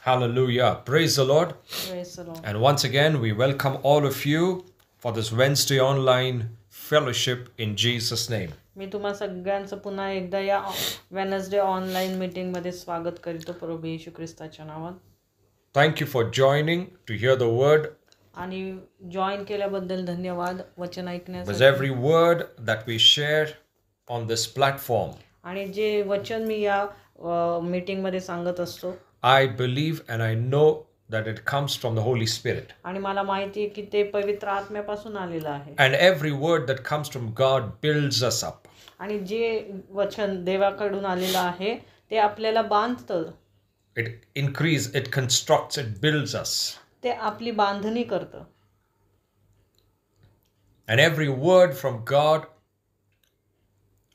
Hallelujah. Praise the Lord. Praise the Lord. And once again, we welcome all of you for this Wednesday online fellowship in Jesus' name. मी तुम्हा सगळ्यांचं पुन्हा एकदा या Wednesday online मीटिंगमध्ये स्वागत करतो प्रभू येशू ख्रिस्ताच्या नावात. Thank you for joining to hear the word. आणि जॉईन केल्याबद्दल धन्यवाद वचन Because ऐकण्यासाठी. every word that we share on this platform, आणि जे वचन मी या मीटिंगमध्ये सांगत असतो I believe and I know that it comes from the Holy Spirit. आणि मला माहिती आहे की ते पवित्र आत्म्यापासून आलेलं आहे. And every word that comes from God builds us up. आणि जे वचन देवाकडून आलेलं आहे ते आपल्याला बांधतं. It constructs, it builds us. ते आपली बांधणी करतं. And every word from God,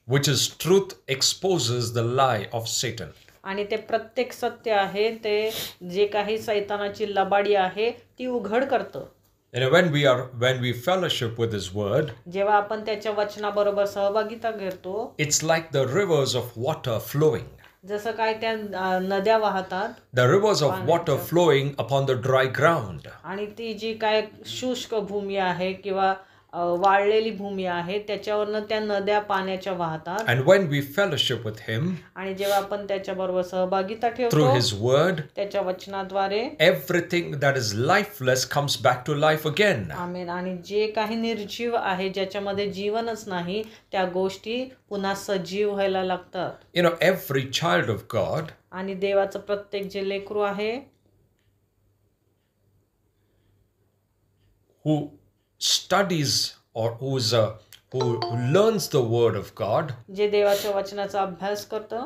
which is truth, exposes the lie of Satan. आणि ते प्रत्येक सत्य आहे ते जे काही सैतानाची लबाडी आहे ती उघड करतं. And when we fellowship with His word, जेव्हा आपण त्याच्या वचनाबरोबर सहभागिता घेतो it's like the rivers of water flowing. जसं काय त्या नद्या वाहतात The rivers of water flowing upon the dry ground. आणि ती जी काय शुष्क भूमी आहे किंवा वाळलेली भूमी आहे त्याच्यावरनं त्या नद्या पाण्याच्या वाहतात. And when we fellowship with Him आणि जेव्हा आपण त्याच्याबरोबर सहभागिता through ठेवतो His word, त्याच्या वचनाद्वारे everything that is lifeless comes back to life again. आमेन. आणि जे काही निर्जीव आहे ज्याच्यामध्ये जीवनच नाही त्या गोष्टी पुन्हा सजीव व्हायला लागतात. You know, every child of God आणि देवाचं प्रत्येक जे लेकरू आहे who studies or who learns the word of God, जे देवाच्या वचनाचा अभ्यास करतं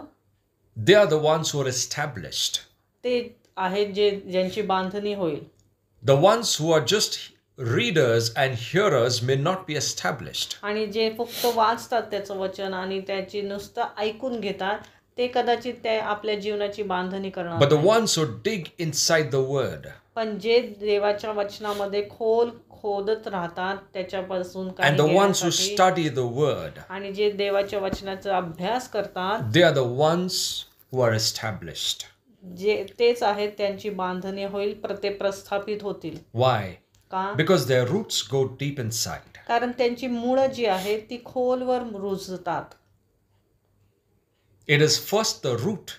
they are the ones who are established. ते आहेत ज्यांची बांधणी होईल. The ones who are just readers and hearers may not be established. आणि जे फक्त वाचतात त्याचं वचन आणि त्याची नुसतं ऐकून घेतात ते कदाचित ते आपल्या जीवनाची बांधणी करणार But the नाही. ones who dig inside the word पण जे देवाच्या वचनामध्ये खोदत राहतात त्याच्यापासून and काही the ones who घेण्यासाठी study the word, आणि जे देवाच्या वचनाचा अभ्यास करतात they are the ones who are established. जे तेच आहेत त्यांची बांधणी होईल ते प्रस्थापित होतील. Why? का? Because their roots go deep inside. कारण त्यांची मुळं जी आहेत ती खोलवर रुजतात. It is first the root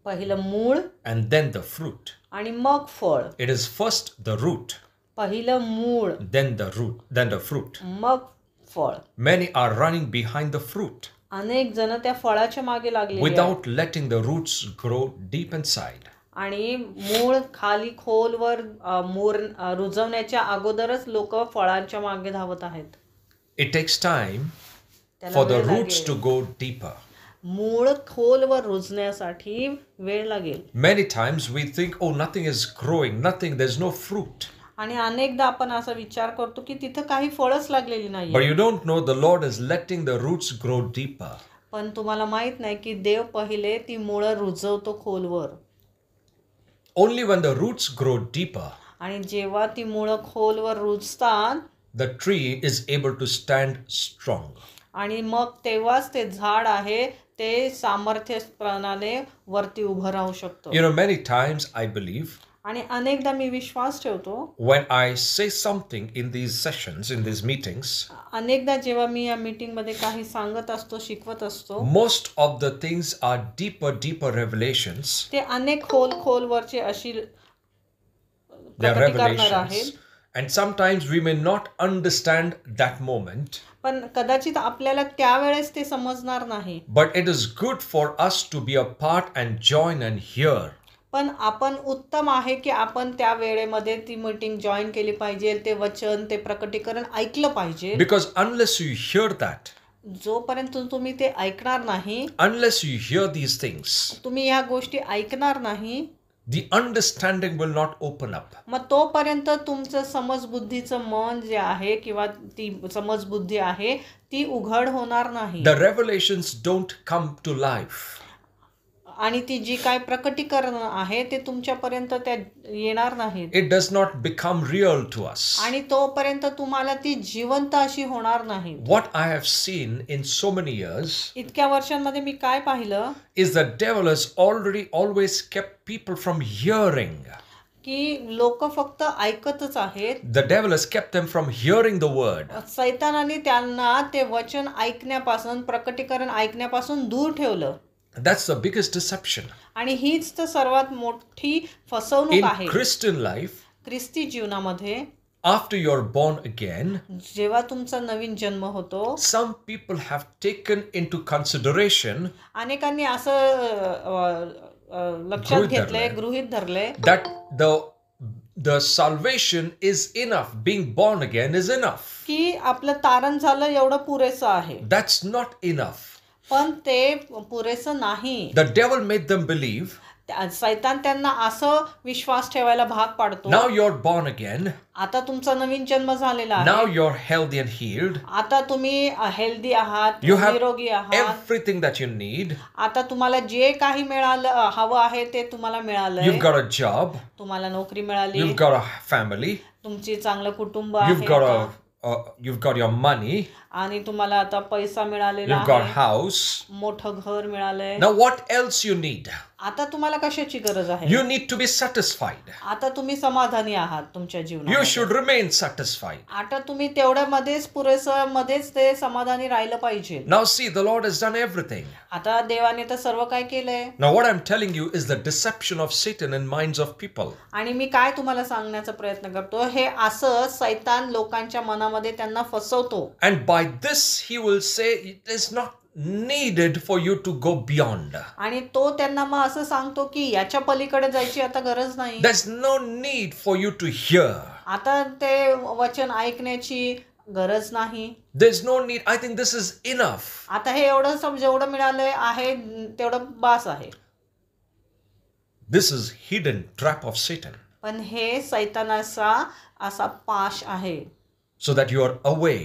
पहिलं मूळ and then the fruit. आणि मग फळ. It is first the root, पहिलं मूळ then the fruit. मग फळ. Many are running behind the fruit अनेक जण त्या फळाच्या मागे लागले without letting the roots grow deep inside. आणि मूळ खाली खोलवर रुजवण्याच्या अगोदरच लोक फळांच्या मागे धावत आहेत. It takes time त्याला for the वेळ roots लागेल. to go deeper. मूळ खोलवर रुजण्यासाठी वेळ लागेल. Many times we think, oh, nothing is growing, there's no fruit. आणि अनेकदा आपण असा विचार करतो की तिथं काही फळच लागलेली But नाही. you don't know the Lord is letting the roots grow deeper. पण तुम्हाला माहित नाही की देव पहिले ती मुळं रुजवतो खोलवर. Only when the roots grow deeper, आणि जेव्हा ती मुळं खोलवर रुजतात the tree is able to stand strong. आणि मग तेव्हाच ते झाड आहे ते सामर्थ्यप्रमाणे वरती उभं राहू शकतो. You know, many times I believe आणि अनेकदा मी विश्वास ठेवतो when I say something in these sessions, in these meetings, अनेकदा जेव्हा मी या मीटिंगमध्ये काही सांगत असतो शिकवत असतो most of the things are deeper revelations. ते अनेक खोलवरचे अशी They are प्रकटीकरण आहेत. revelations. And sometimes we may not understand that moment, पण कदाचित आपल्याला त्यावेळेस ते समजणार नाही. but it is good for us to be a part and join and hear. पण आपण उत्तम आहे की आपण त्या वेळेमध्ये ती मीटिंग जॉईन केली पाहिजे. ते वचन ते प्रकटीकरण ऐकलं पाहिजे. Because unless you hear that, जोपर्यंत तुम्ही ते ऐकणार नाही unless you hear these things, तुम्ही ह्या गोष्टी ऐकणार नाही the understanding will not open up. मग तोपर्यंत तुमचं समजबुद्धीचं मन जे आहे किंवा ती समजबुद्धी आहे ती उघड होणार नाही. The revelations don't come to life. आणि ती जी काय प्रकटीकरण आहे ते तुमच्यापर्यंत त्या येणार नाहीत. It does not become real to us. आणि तोपर्यंत तुम्हाला ती जिवंत अशी होणार नाही. What I have seen in so many years इतक्या वर्षांमध्ये मी काय पाहिलं is the devil has already always kept people from hearing. की लोक फक्त ऐकतच आहेत. The devil has kept them from hearing the word. सैतानाने त्यांना ते वचन ऐकण्यापासून प्रकटीकरण ऐकण्यापासून दूर ठेवलं. That's the biggest deception. आणि हीच तर सर्वात मोठी फसवणूक In आहे. Christian life, ख्रिस्ती जीवनामध्ये after you're born again, जेव्हा तुमचा नवीन जन्म होतो some people have taken into consideration अनेकांनी असं लक्षात घेतलंय, गृहीत धरले that the salvation is enough. Being born again is enough. की आपलं तारण झालं एवढं पुरेसं आहे. That's not enough. पण ते पुरेसं नाही. The devil made them believe, सैतान त्यांना असं विश्वास ठेवायला भाग पाडतो. now you're born again. आता तुमचा नवीन जन्म झालेला आहे. Now you're healthy and healed. आता तुम्ही हेल्दी आहात, You have निरोगी आहात. everything that you need. आता तुम्हाला जे काही मिळालं हवं आहे ते तुम्हाला मिळालंय. You've got a job. तुम्हाला नोकरी मिळाली. You've got a family. तुमची चांगलं कुटुंब You've got आहे. you've got your money. आणि तुम्हाला आता पैसा मिळालेला You've got आहे. house. मोठं घर मिळालंय. Now what else you need? आता तुम्हाला कशाची गरज आहे? You need to be satisfied. आता तुम्ही समाधानी आहात तुमच्या You जीवनात. should remain satisfied. आता तुम्ही तेवढ्यामध्येच पुरेसं मध्येच ते समाधानी राहिलं पाहिजे. Now see, the Lord has done everything. आता देवाने तर सर्व काय केलंय. Now what I'm telling you is the deception of Satan in minds of people. आणि मी काय तुम्हाला सांगण्याचा प्रयत्न करतो, हे असं सैतान लोकांच्या मनामध्ये त्यांना फसवतो. And by this he will say it is not needed for you to go beyond. आणि तो त्यांना मग असं सांगतो की याच्या पलीकडे जायची आता गरज नाही. There's no need for you to hear. आता ते वचन ऐकण्याची गरज नाही. There's no need. I think this is enough. आता हे एवढं जेवढं मिळालंय आहे तेवढं बास आहे. This is hidden trap of Satan. पण हे सैतानाचा असा पाश आहे. So that you are away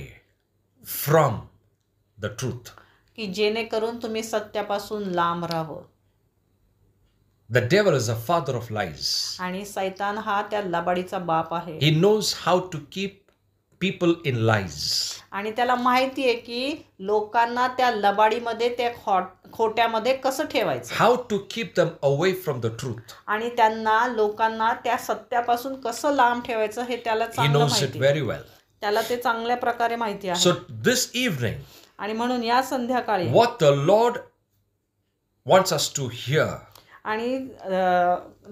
from the truth. की जेणेकरून तुम्ही सत्यापासून लांब राहावं. The devil is a father of lies. आणि सैतान हा त्या लबाडीचा बाप आहे. He knows how to keep people in lies. आणि त्याला माहिती आहे की लोकांना त्या लबाडीमध्ये त्या खोट्यामध्ये कसं ठेवायचं. How to keep them away from the truth. आणि त्यांना लोकांना त्या सत्यापासून कसं लांब ठेवायचं हे त्याला He चांगलं knows it माहिती. very well. त्याला ते चांगल्या प्रकारे माहिती आहे. So this evening, आणि म्हणून या संध्याकाळी what the Lord wants us to hear, आणि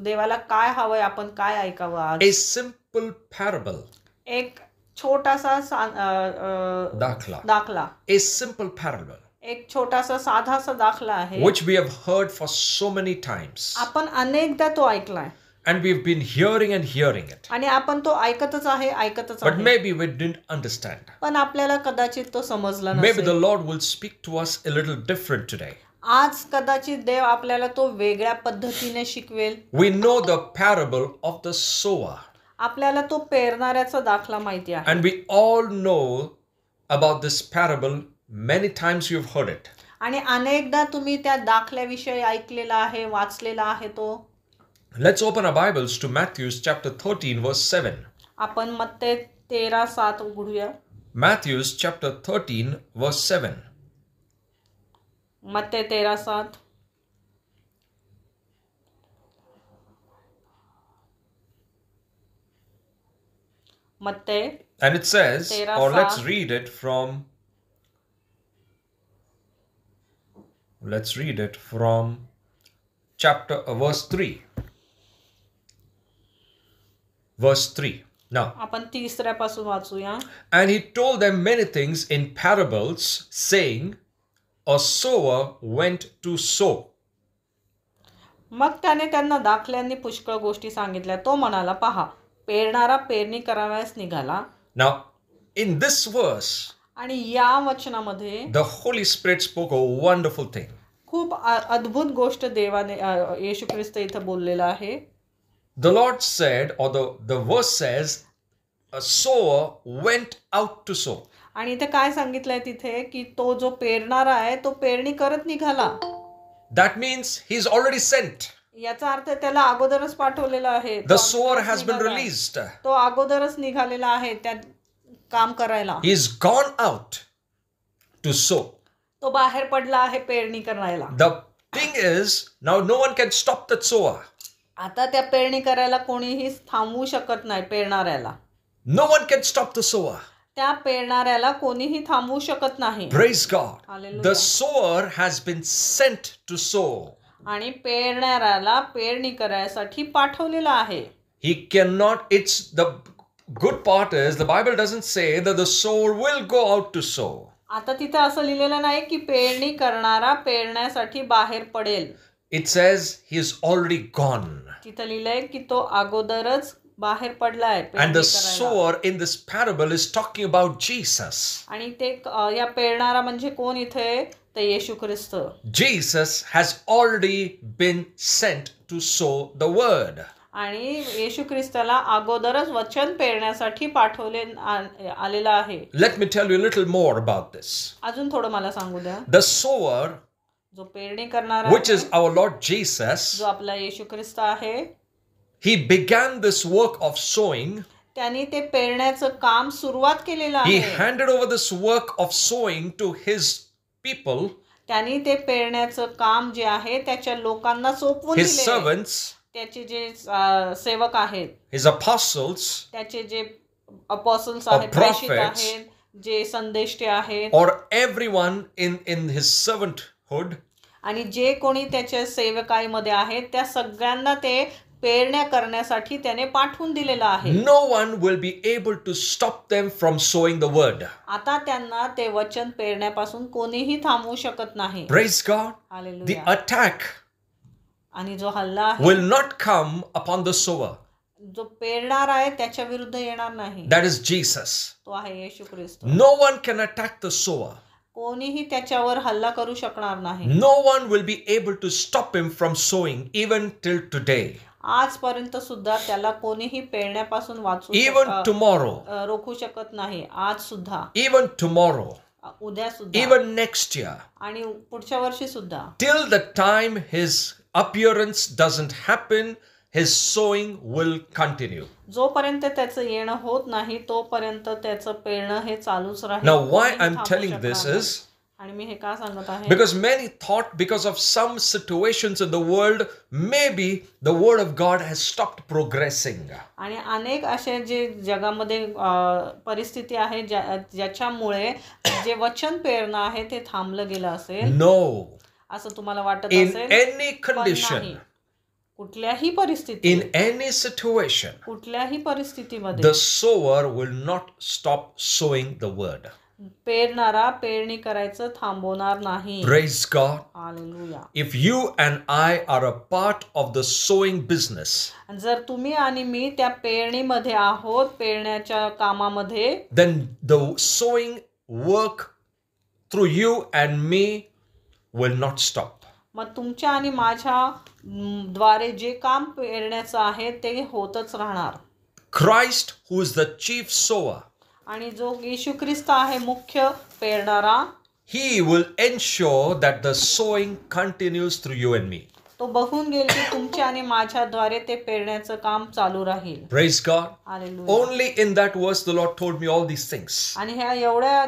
देवाला काय हवंय, आपण काय ऐकावं आज. a simple parable, एक छोटासा दाखला, a simple parable, एक छोटासा साधासा दाखला आहे. which we have heard for so many times. आपण अनेकदा तो ऐकलाय. And we've been hearing and hearing it. आणि आपण तो ऐकतच आहे. But maybe we didn't understand. पण आपल्याला कदाचित तो समजला Maybe the नसेल. Lord will speak to us a little different today. आज कदाचित देव आपल्याला तो वेगळ्या पद्धतीने शिकवेल. We know the parable of the sower. आपल्याला तो पेरणाऱ्याचा दाखला माहिती आहे. And we all know about this parable. Many times you've heard it. आणि अनेकदा तुम्ही त्या दाखल्याविषयी ऐकलेला आहे, वाचलेला आहे तो. Let's open our Bibles to Matthew chapter 13 verse 7. आपण मत्ते 13:7 उघडूया. Matthew chapter 13 verse 7. Matte 13:7. Matte And it says, 13:7. or let's read it from chapter verse 3. Verse 3. Now, आपण 3ऱ्यापासून वाचूया. and he told them many things in parables, saying, a sower went to sow. मग त्याने त्यांना दाखल्यांनी पुष्कळ गोष्टी सांगितल्या. तो म्हणाला, पहा, पेरणारा पेरणी करावयास निघाला. Now, in this verse, आणि या वचनामध्ये the Holy Spirit spoke a wonderful thing. खूप अद्भुत गोष्ट देवाने येशू ख्रिस्त इथं बोललेला आहे. The Lord said, or the verse says, a sower went out to sow. आणि इथे काय सांगितलंय तिथे की तो जो पेरणारा आहे तो पेरणी करत निघाला. That means he's already sent. याचा अर्थ त्याला अगोदरच पाठवलेलं आहे. The sower has been released. तो अगोदरच निघालेला आहे त्या काम करायला. He's gone out to sow. तो बाहेर पडला आहे पेरणी करायला. The thing is, now no one can stop that sower. आता त्या पेरणी करायला कोणीही थांबवू शकत नाही पेरणाऱ्याला. No one can stop the sower. त्या पेरणाऱ्याला कोणीही थांबवू शकत नाही. Praise God. Hallelujah. The sower has been sent to sow. आणि पेरणाऱ्याला पेरणी करायसाठी पाठवलेलं आहे. He cannot, it's the good part is the Bible doesn't say that the sower will go out to sow. आता तिथे असं लिहिलेलं नाही की पेरणी करणारा पेरण्यासाठी बाहेर पडेल. It says he is already gone. तिथं लिहिलंय की तो अगोदरच बाहेर पडलाय And पेरणी the करायला. sower in this parable is talking about Jesus. आणि ते या पेरणारा म्हणजे कोण इथे? ते येशू ख्रिस्त. Jesus has already been sent to sow the word. आणि येशू ख्रिस्ताला अगोदरच वचन पेरण्यासाठी पाठवले आलेलं आहे. Let me tell you a little more about this. अजून थोडं मला सांगू द्या. The sower, जो पेरणी करणारा which is our Lord Jesus, जो आपला येशू ख्रिस्त आहे, he began this work of sowing. त्यांनी ते पेरण्याचं काम सुरुवात केलेलं He आहे. handed over this work of sowing to his people, त्यांनी ते पेरण्याचं काम जे आहे त्याच्या लोकांना सोपवून his दिले. servants, त्याचे जे सेवक आहेत, his apostles, त्याचे जे अपॉसल्स Or आहेत, प्रेषित prophets. आहेत, जे संदेष्टे आहेत, or everyone in his servanthood. आणि जे कोणी त्याच्या सेवकाईमध्ये आहेत त्या सगळ्यांना ते पेरण्या करण्यासाठी त्याने पाठवून दिलेलं आहे. No one will be able to stop them from sowing the word. आता त्यांना ते वचन पेरण्यापासून कोणीही थांबवू शकत नाही. Praise God. The hallelujah. attack आणि जो हल्ला आहे will not come upon the sower. जो पेरणार आहे त्याच्या विरुद्ध येणार नाही. That is Jesus. तो आहे येशू ख्रिस्त. No one can attack the sower. कोणीही त्याच्यावर हल्ला करू शकणार नाही. No one will be able to stop him from sowing even till today. आजपर्यंत सुद्धा त्याला कोणीही पेरण्यापासून Even tomorrow. रोखू शकत नाही. आज सुद्धा, Even tomorrow. उद्या सुद्धा, Even next year. आणि पुढच्या वर्षी सुद्धा. Till the time his appearance doesn't happen, his sowing will continue. जोपर्यंत त्याचं येणं होत नाही तोपर्यंत त्याचं पेरणं हे चालूच राहील. Now, why कोणीही I'm थांबवू telling शकणार this नाही. is आणि मी हे का सांगत आहे? because many thought because of some situations in the world, maybe the word of God has stopped progressing. आणि अनेक असे जे जगामध्ये परिस्थिती आहे ज्याच्यामुळे जे वचन पेरणं आहे ते थांबलं गेलं असेल. No. असं तुम्हाला वाटत In असेल? any पण condition, नाही. कुठल्याही परिस्थितीत, in any situation, कुठल्याही परिस्थितीमध्ये the sower will not stop sowing the word. पेरणारा पेरणी करायचं थांबवणार नाही. Praise God. Hallelujah. If you and I are a part of the sowing business, जर तुम्ही आणि मी त्या पेरणीमध्ये आहोत, पेरण्याच्या कामामध्ये, then the sowing work through you and me will not stop. मग तुमच्या आणि माझ्या द्वारे जे काम पेरण्याचं आहे ते होतच राहणार. Christ, who is the chief sower, आणि जो येशू ख्रिस्त आहे मुख्य पेरणारा, he will ensure that the sowing continues through you and me. तो बघून गेल की तुमच्या आणि माझ्याद्वारे ते पेरण्याचं काम चालू राहील. Praise God. Hallelujah. Only in that verse the Lord told me all these things. आणि ह्या एवढ्या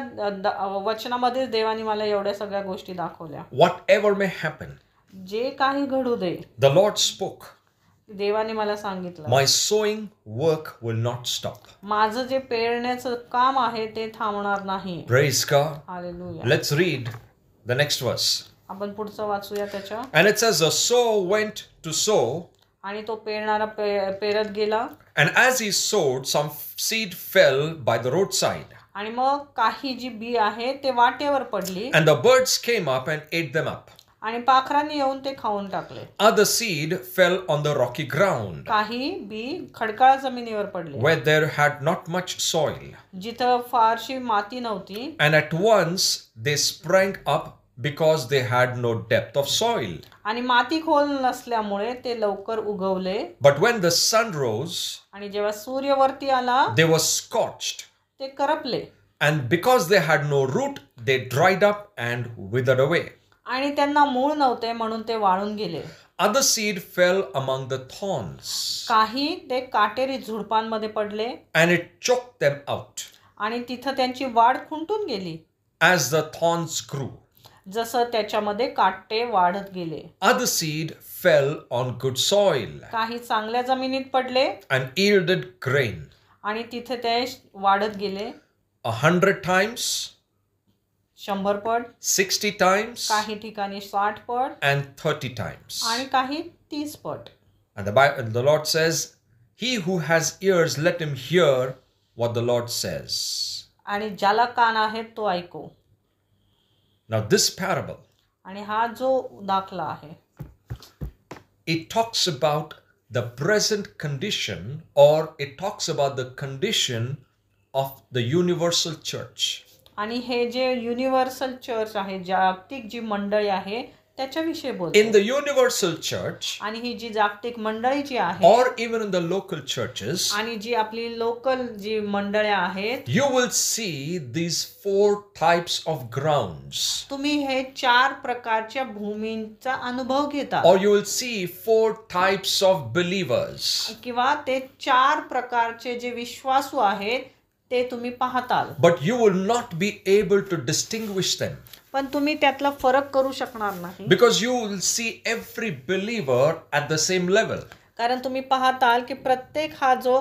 वचनामध्ये देवाने मला एवढ्या सगळ्या गोष्टी दाखवल्या. Whatever may happen, जे काही घडू दे, the Lord spoke, देवाने मला सांगितलं, my sowing work will not stop. माझं जे पेरण्याचं काम आहे ते थांबणार नाही. Praise God. Hallelujah. Let's read the next verse. आपण पुढचं वाचूया त्याच्या. And it says, the sower went to sow, आणि तो पेरणारा पेरत गेला. and as he sowed, some seed fell by the roadside, आणि मग काही जी बी आहे ते वाटेवर पडली and the birds came up and ate them up. आणि पाखरांनी येऊन ते खाऊन टाकले. Other seed fell on the rocky ground, काही बी खडकाळ जमिनीवर पडले, where there had not much soil, जिथं फारशी माती नव्हती. and at once they sprang up because they had no depth of soil. आणि माती खोल नसल्यामुळे ते लवकर उगवले. But when the sun rose, आणि जेव्हा सूर्य वरती आला they were scorched, ते करपले. and because they had no root, they dried up and withered away. आणि त्यांना मूळ नव्हते म्हणून ते वाळून गेले. Other seed fell among the thorns, काही ते काटेरी झुडपांमध्ये पडले and it choked them out आणि तिथं त्यांची वाढ खुंटून गेली as the thorns grew. जसं त्याच्यामध्ये काटे वाढत गेले. Other seed fell on good soil काही चांगल्या जमिनीत पडले and yielded grain आणि तिथे ते वाढत गेले 100 times, 100 पट, 60 times, काही ठिकाणी 60 पट and 30 times. आणि काही 30 पट. And the Lord says, "He who has ears, let him hear what the Lord says." आणि ज्याला कान आहेत तो ऐको. Now this parable, आणि हा जो दाखला आहे it talks about the present condition, or it talks about the condition of the universal church. आणि हे जे युनिव्हर्सल चर्च आहे, जागतिक जी मंडळी आहे त्याच्याविषयी बोलतो. In the universal church, आणि ही जी जागतिक मंडळी जी आहे or even in the local churches, आणि जी आपली लोकल जी मंडळ्या आहेत, you will see these 4 types of grounds, तुम्ही हे 4 प्रकारच्या भूमींचा अनुभव घेता or you will see 4 types of believers. किंवा ते 4 प्रकारचे जे विश्वासू आहेत ते तुम्ही पाहताल. But you will not be able to distinguish them, पण तुम्ही त्यातला फरक करू शकणार नाही. because you will see every believer at the same level. कारण तुम्ही पाहताल की प्रत्येक हा जो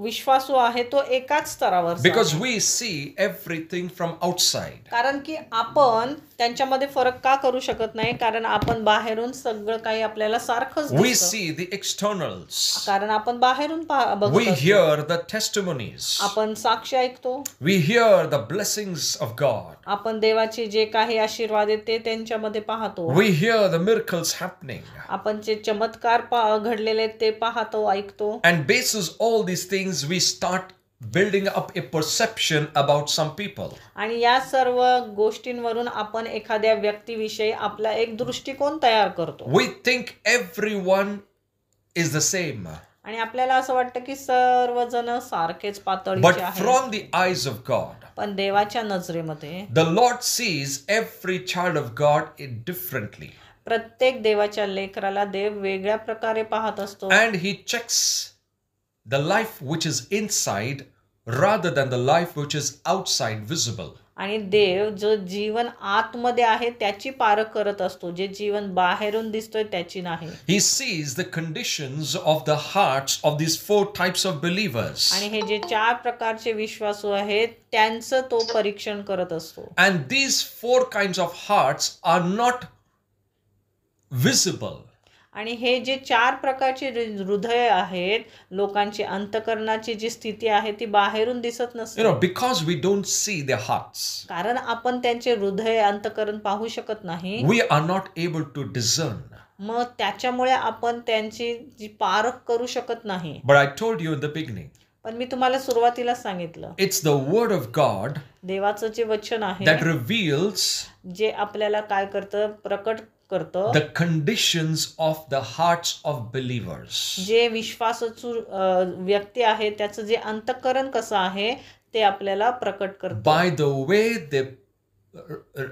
विश्वासू आहे तो एकाच स्तरावर. Because we see everything from outside. कारण की आपण त्यांच्यामध्ये फरक का करू शकत नाही, कारण आपण बाहेरून सगळं काही आपल्याला सारखंच We दिसतं. see the externals. कारण आपण बाहेरून बघत We असतो. hear the testimonies. आपण साक्ष ऐकतो. We hear the blessings of God. आपण देवाचे जे काही आशीर्वाद आहेत ते त्यांच्यामध्ये पाहतो. We hear the miracles happening. आपण जे चमत्कार घडलेले आहेत ते पाहतो, ऐकतो. And basis all these things, we start building up a perception about some people. आणि या सर्व गोष्टींवरून आपण एखाद्या व्यक्तीविषयी आपला एक दृष्टिकोन तयार करतो. We think everyone is the same. आणि आपल्याला असं वाटतं की सर्वजण सारखेच But पातळीचे आहेत. from the eyes of God, पण देवाच्या नजरेमध्ये the Lord sees every child of God differently. प्रत्येक देवाच्या लेकराला देव वेगळ्या प्रकारे पाहत असतो. And he checks the life which is inside rather than the life which is outside visible. आणि देव जो जीवन आतमध्ये आहे त्याची पारख करत असतो, जे जीवन बाहेरून दिसतोय त्याची नाही. He sees the conditions of the hearts of these 4 types of believers. आणि हे जे 4 प्रकारचे विश्वासू आहेत त्यांचं तो परीक्षण करत असतो. And these 4 kinds of hearts are not visible. आणि हे जे 4 प्रकारचे हृदय आहेत, लोकांची अंतःकरणाची जी स्थिती आहे ती बाहेरून दिसत नसते. Because we don't see their hearts. कारण आपण त्यांचे हृदय अंतःकरण पाहू शकत नाही. We are not able to discern. मग त्याच्यामुळे आपण त्यांची जी पारख करू शकत नाही. But I told you in the beginning, पण मी तुम्हाला सुरुवातीला सांगितलं, it's the word of God देवाचं जे वचन आहे that reveals जे आपल्याला काय करतं, प्रकट करतं, the conditions of the hearts of believers. जे विश्वासाचू व्यक्ती आहे त्याचं जे अंतःकरण कसं आहे ते आपल्याला प्रकट करतं. By the way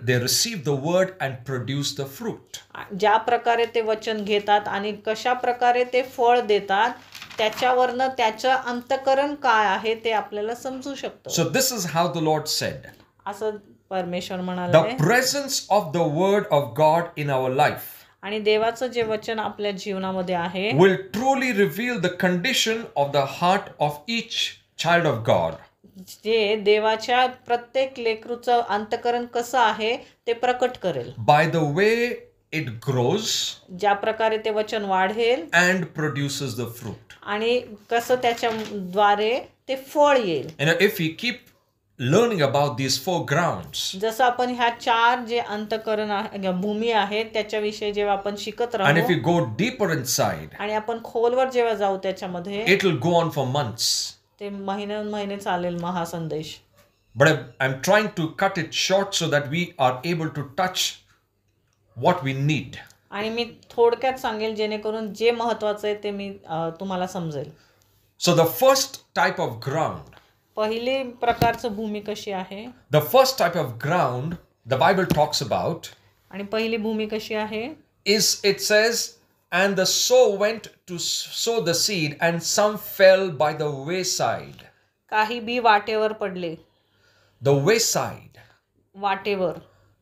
they receive the word and produce the fruit. ज्या प्रकारे ते वचन घेतात आणि कशा प्रकारे ते फळ देतात त्याच्यावरनं त्याचं अंतःकरण काय आहे ते आपल्याला समजू शकतं. So this is how the Lord said. असं परमेश्वर म्हणाले, The presence of the word of God in our life आणि देवाचं जे वचन आपल्या जीवनामध्ये आहे will truly reveal the condition of the heart of each child of God. जे देवाच्या प्रत्येक लेकरूचं अंतःकरण कसं आहे ते प्रकट करेल. By the way it grows ज्या प्रकारे ते वचन वाढेल and produces the fruit. आणि कसं त्याच्याद्वारे ते फळ येईल. If we keep learning about these 4 grounds, जसं आपण ह्या 4 जे अंतःकरण भूमी आहेत त्याच्याविषयी जेव्हा आपण शिकत and if we राहू go deeper inside, आणि आपण खोलवर जेव्हा जाऊ त्याच्यामध्ये it will go on for months. ते महिने चालेल महासंदेश. But I'm trying to cut it short so that we are able to touch what we need. आणि मी थोडक्यात सांगेल जेणेकरून जे महत्त्वाचं आहे ते मी तुम्हाला समजेल. So the first type of ground, पहिली प्रकारचं भूमी कशी आहे? the first type of ground the Bible talks about आणि पहिली भूमी कशी आहे? Is it says, and the sower went to sow the seed, and some fell by the wayside. काही बी वाटेवर पडले. The wayside. वाटेवर.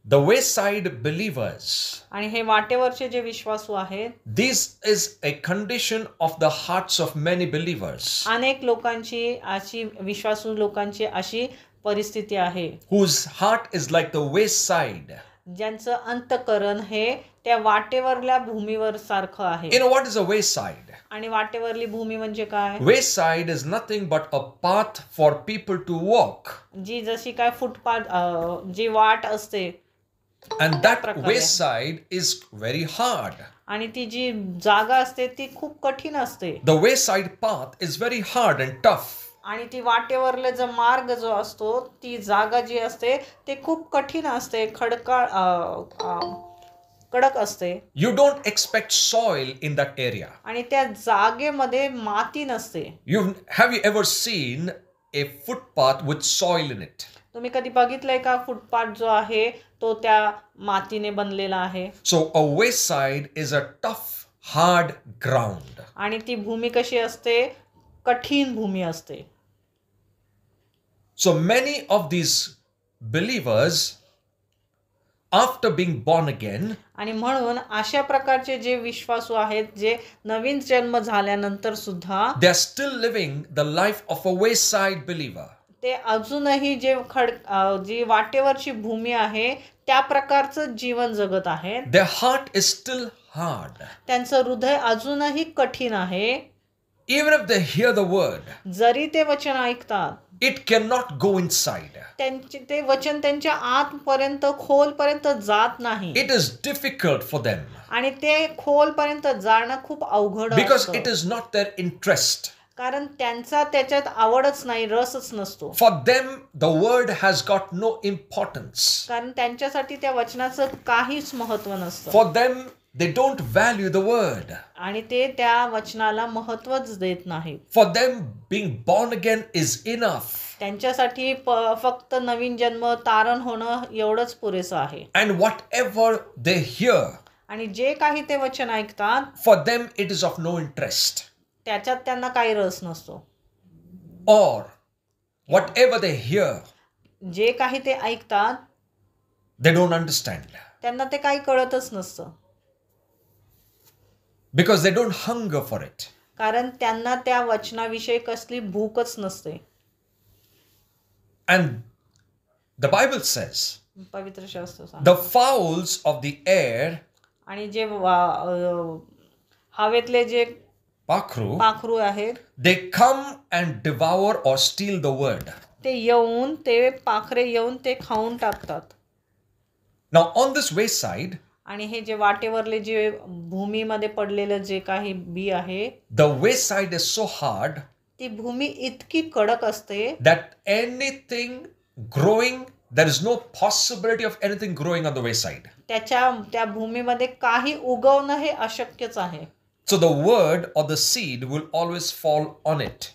The wayside believers. आणि हे वाटेवरचे जे विश्वासू आहेत, This is a condition of the hearts of many believers. अनेक लोकांची अशी विश्वासू लोकांची अशी परिस्थिती आहे, Whose heart is like the wayside. ज्यांचं अंतःकरण हे त्या वाटेवरल्या भूमीवर सारखं आहे. You know what is a wayside? आणि वाटेवरली भूमी म्हणजे काय? Wayside is nothing but a path for people to walk. जी जशी काय फुटपाथ, जी वाट असते, And that wayside is very hard. आणि ती जी जागा असते ती खूप कठीण असते. The wayside path is very hard and tough. आणि ती वाटेवरले जो मार्ग जो असतो, ती जागा जी असते ते खूप कठीण असते, कडक असते. You don't expect soil in that area. आणि त्या जागेमध्ये माती नसते. Have you ever seen a footpath with soil in it? तुम्ही कधी बघितलंय का फुटपाथ जो आहे तो त्या मातीने बनलेला आहे? So a wayside is a tough, hard ground. आणि ती भूमी कशी असते? कठीण भूमी असते. So many of these believers, after being born again, आणि म्हणून अशा प्रकारचे जे विश्वासू आहेत, जे नवीन जन्म झाल्यानंतर सुद्धा they are still living the life of a wayside believer. ते अजूनही जे जी वाटेवरची भूमी आहे त्या प्रकारचं जीवन जगत आहेत. Their heart is still hard. त्यांचं हृदय अजूनही कठीण आहे. Even if they hear the word, जरी ते वचन ऐकतात, it cannot go inside. ते वचन त्यांच्या आतपर्यंत खोलपर्यंत जात नाही. It is difficult for them आणि ते खोलपर्यंत जाणं खूप अवघड because असतं. it is not their interest. कारण त्यांचा त्याच्यात आवडच नाही, रसच नसतो. For them, the word has got no importance. कारण त्यांच्यासाठी त्या वचनाचं काहीच महत्व नसतं. For them, they don't value the word. आणि ते त्या वचनाला महत्वच देत नाहीत. For them, being born again is enough. त्यांच्यासाठी फक्त नवीन जन्म तारण होणं एवढंच पुरेसं आहे. And whatever they hear, आणि जे काही ते वचन ऐकतात, for them it is of no interest. त्याच्यात त्यांना काही रस नसतो. Or whatever they hear, जे काही ते ऐकतात they don't understand. त्यांना ते काही कळतच नसतं. Because they don't hunger for it. कारण त्यांना त्या वचनाविषयी कसली भूकच नसते. And the Bible says, पवित्र शास्त्र सांगतं, the fowls of the air, आणि जे हवेतले जे पाखरू आहेत, they come and devour or steal the word. ते पाखरे येऊन ते खाऊन टाकतात. Now on this wayside, आणि हे जे वाटेवरले जे भूमीमध्ये पडलेलं जे काही बी आहे, the wayside is so hard ती भूमी इतकी कडक असते that anything growing, there is no possibility of anything growing on the wayside. त्या भूमीमध्ये काही उगवणं हे अशक्यच आहे. So the word or the seed will always fall on it.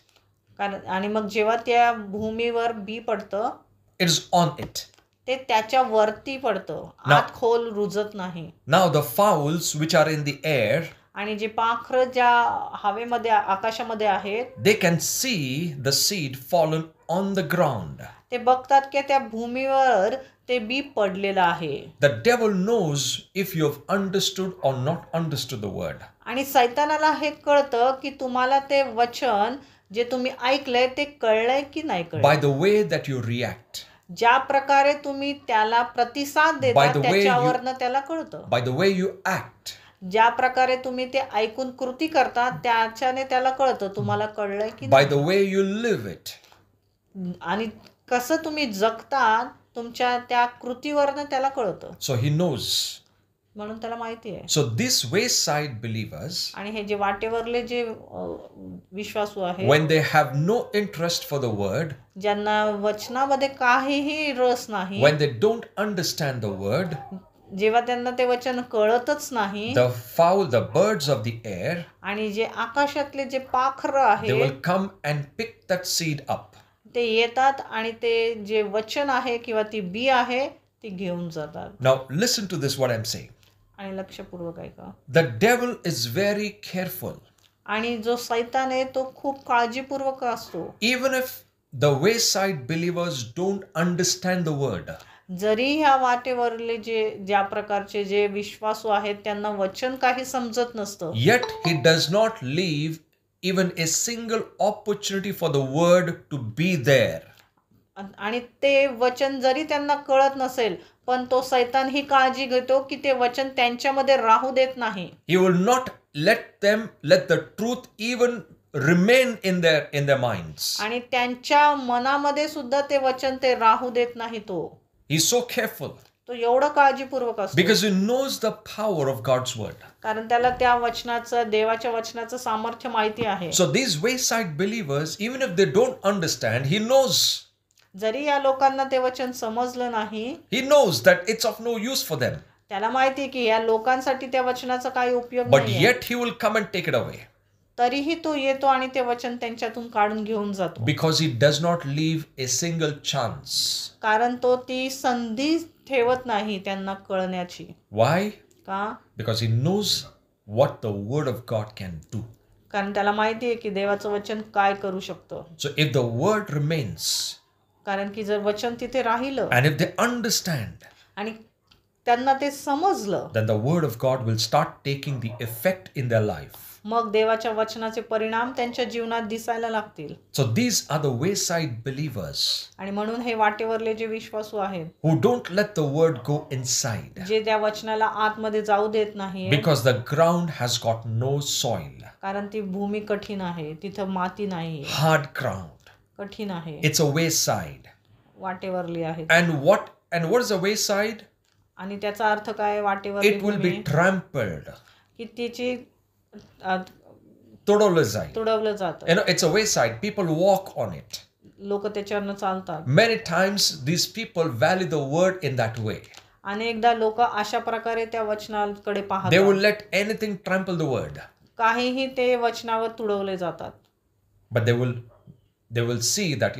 कारण आणि मग जेव्हा त्या भूमीवर बी पडतं, It is on it. ते त्याच्या वरती पडतं, आत खोल रुजत नाही. Now the fowls which are in the air, आणि जे पाखरं ज्या हवेमध्ये आकाशामध्ये आहेत, they can see the seed fallen on the ground. ते बघतात की त्या भूमीवर ते बी पडलेलं आहे. The devil knows if you have understood or not understood the word. आणि सैतानाला हे कळतं की तुम्हाला ते वचन जे तुम्ही ऐकलंय ते कळलंय की नाही By कळलंय. the way that you react, ज्या प्रकारे तुम्ही त्याला प्रतिसाद By देता the way त्याच्यावरनं त्याला कळतं. by the way you act. ज्या प्रकारे तुम्ही ते ऐकून कृती करता त्याच्याने त्याला कळतं तुम्हाला कळलंय की By नाही. the way you live it. आणि कसं तुम्ही जगता तुमच्या त्या कृतीवरनं त्याला कळतं. So he knows. म्हणून त्याला माहिती आहे. So these wayside believers, आणि हे जे वाटेवरले जे विश्वासू आहेत, when they have no interest for the word, ज्यांना वचनामध्ये काहीही रस नाही, when they don't understand the word, जेव्हा त्यांना ते वचन कळतच नाही, the birds of the air, आणि जे आकाशातले जे पाखरं they आहेत will come and pick that seed up. ते येतात आणि ते जे वचन आहे किंवा ती बी आहे ती घेऊन जातात. Now listen to this what I'm saying. आणि लक्षपूर्वक ऐका. The devil is very careful. आणि जो सैतान आहे तो खूप काळजीपूर्वक असतो. Even if the wayside believers don't understand the word, जरी ह्या वाटेवरले ज्या प्रकारचे जे विश्वासू आहेत त्यांना वचन काही समजत नसतं, yet he does not leave even a single opportunity for the word to be there. आणि ते वचन जरी त्यांना कळत नसेल पण तो सैतान ही काळजी घेतो की ते वचन त्यांच्यामध्ये राहू देत नाही. He will not let the truth even remain in their minds. आणि त्यांच्या मनामध्ये सुद्धा ते वचन ते राहू देत नाही. He's so careful तो एवढं काळजीपूर्वक असतो because he knows the power of God's word. कारण त्याला त्या वचनाचं, देवाच्या वचनाचं सामर्थ्य माहिती आहे. So these wayside believers, even if they don't understand, he knows जरी या लोकांना ते वचन समजलं नाही, he knows that it's of no use for them, त्याला माहिती आहे की या लोकांसाठी त्या वचनाचा काही उपयोग but नाही. yet he will come and take it away तरीही तो येतो आणि ते वचन त्यांच्यातून काढून घेऊन जातो. because he does not leave a single chance. कारण तो ती संधी ठेवत नाही त्यांना कळण्याची. Why? का? Because he knows what the word of God can do. कारण त्याला माहिती आहे की देवाचं वचन काय करू शकतं. So if the word remains कारण की जर वचन तिथे राहिलं and if they understand, आणि त्यांना ते समजलं, then the word of God will start taking the effect in their life. मग देवाच्या वचनाचे परिणाम त्यांच्या जीवनात दिसायला लागतील. So these are the wayside believers आणि म्हणून हे वाटेवरले जे विश्वासू आहेत who don't let the word go inside जे त्या वचनाला आतमध्ये जाऊ देत नाही, because the ground has got no soil. कारण ती भूमी कठीण आहे, तिथं माती नाही, Hard ground. कठीण आहे, It's a wayside. वाटेवरली आहे. And what is a wayside? आणि त्याचा अर्थ काय? वाटेवरली It will be Bhumi trampled. की तिची तोडवलं जाईल. तुडवलं जातं. It's a wayside. People walk on it. लोक त्याच्यावरनं चालतात. Many times these people value the word in that way. अनेकदा लोक अशा प्रकारे त्या वचनाकडे They पाहतात. will let anything trample the word. काहीही ते वचनावर तुडवले जातात. But they will see that,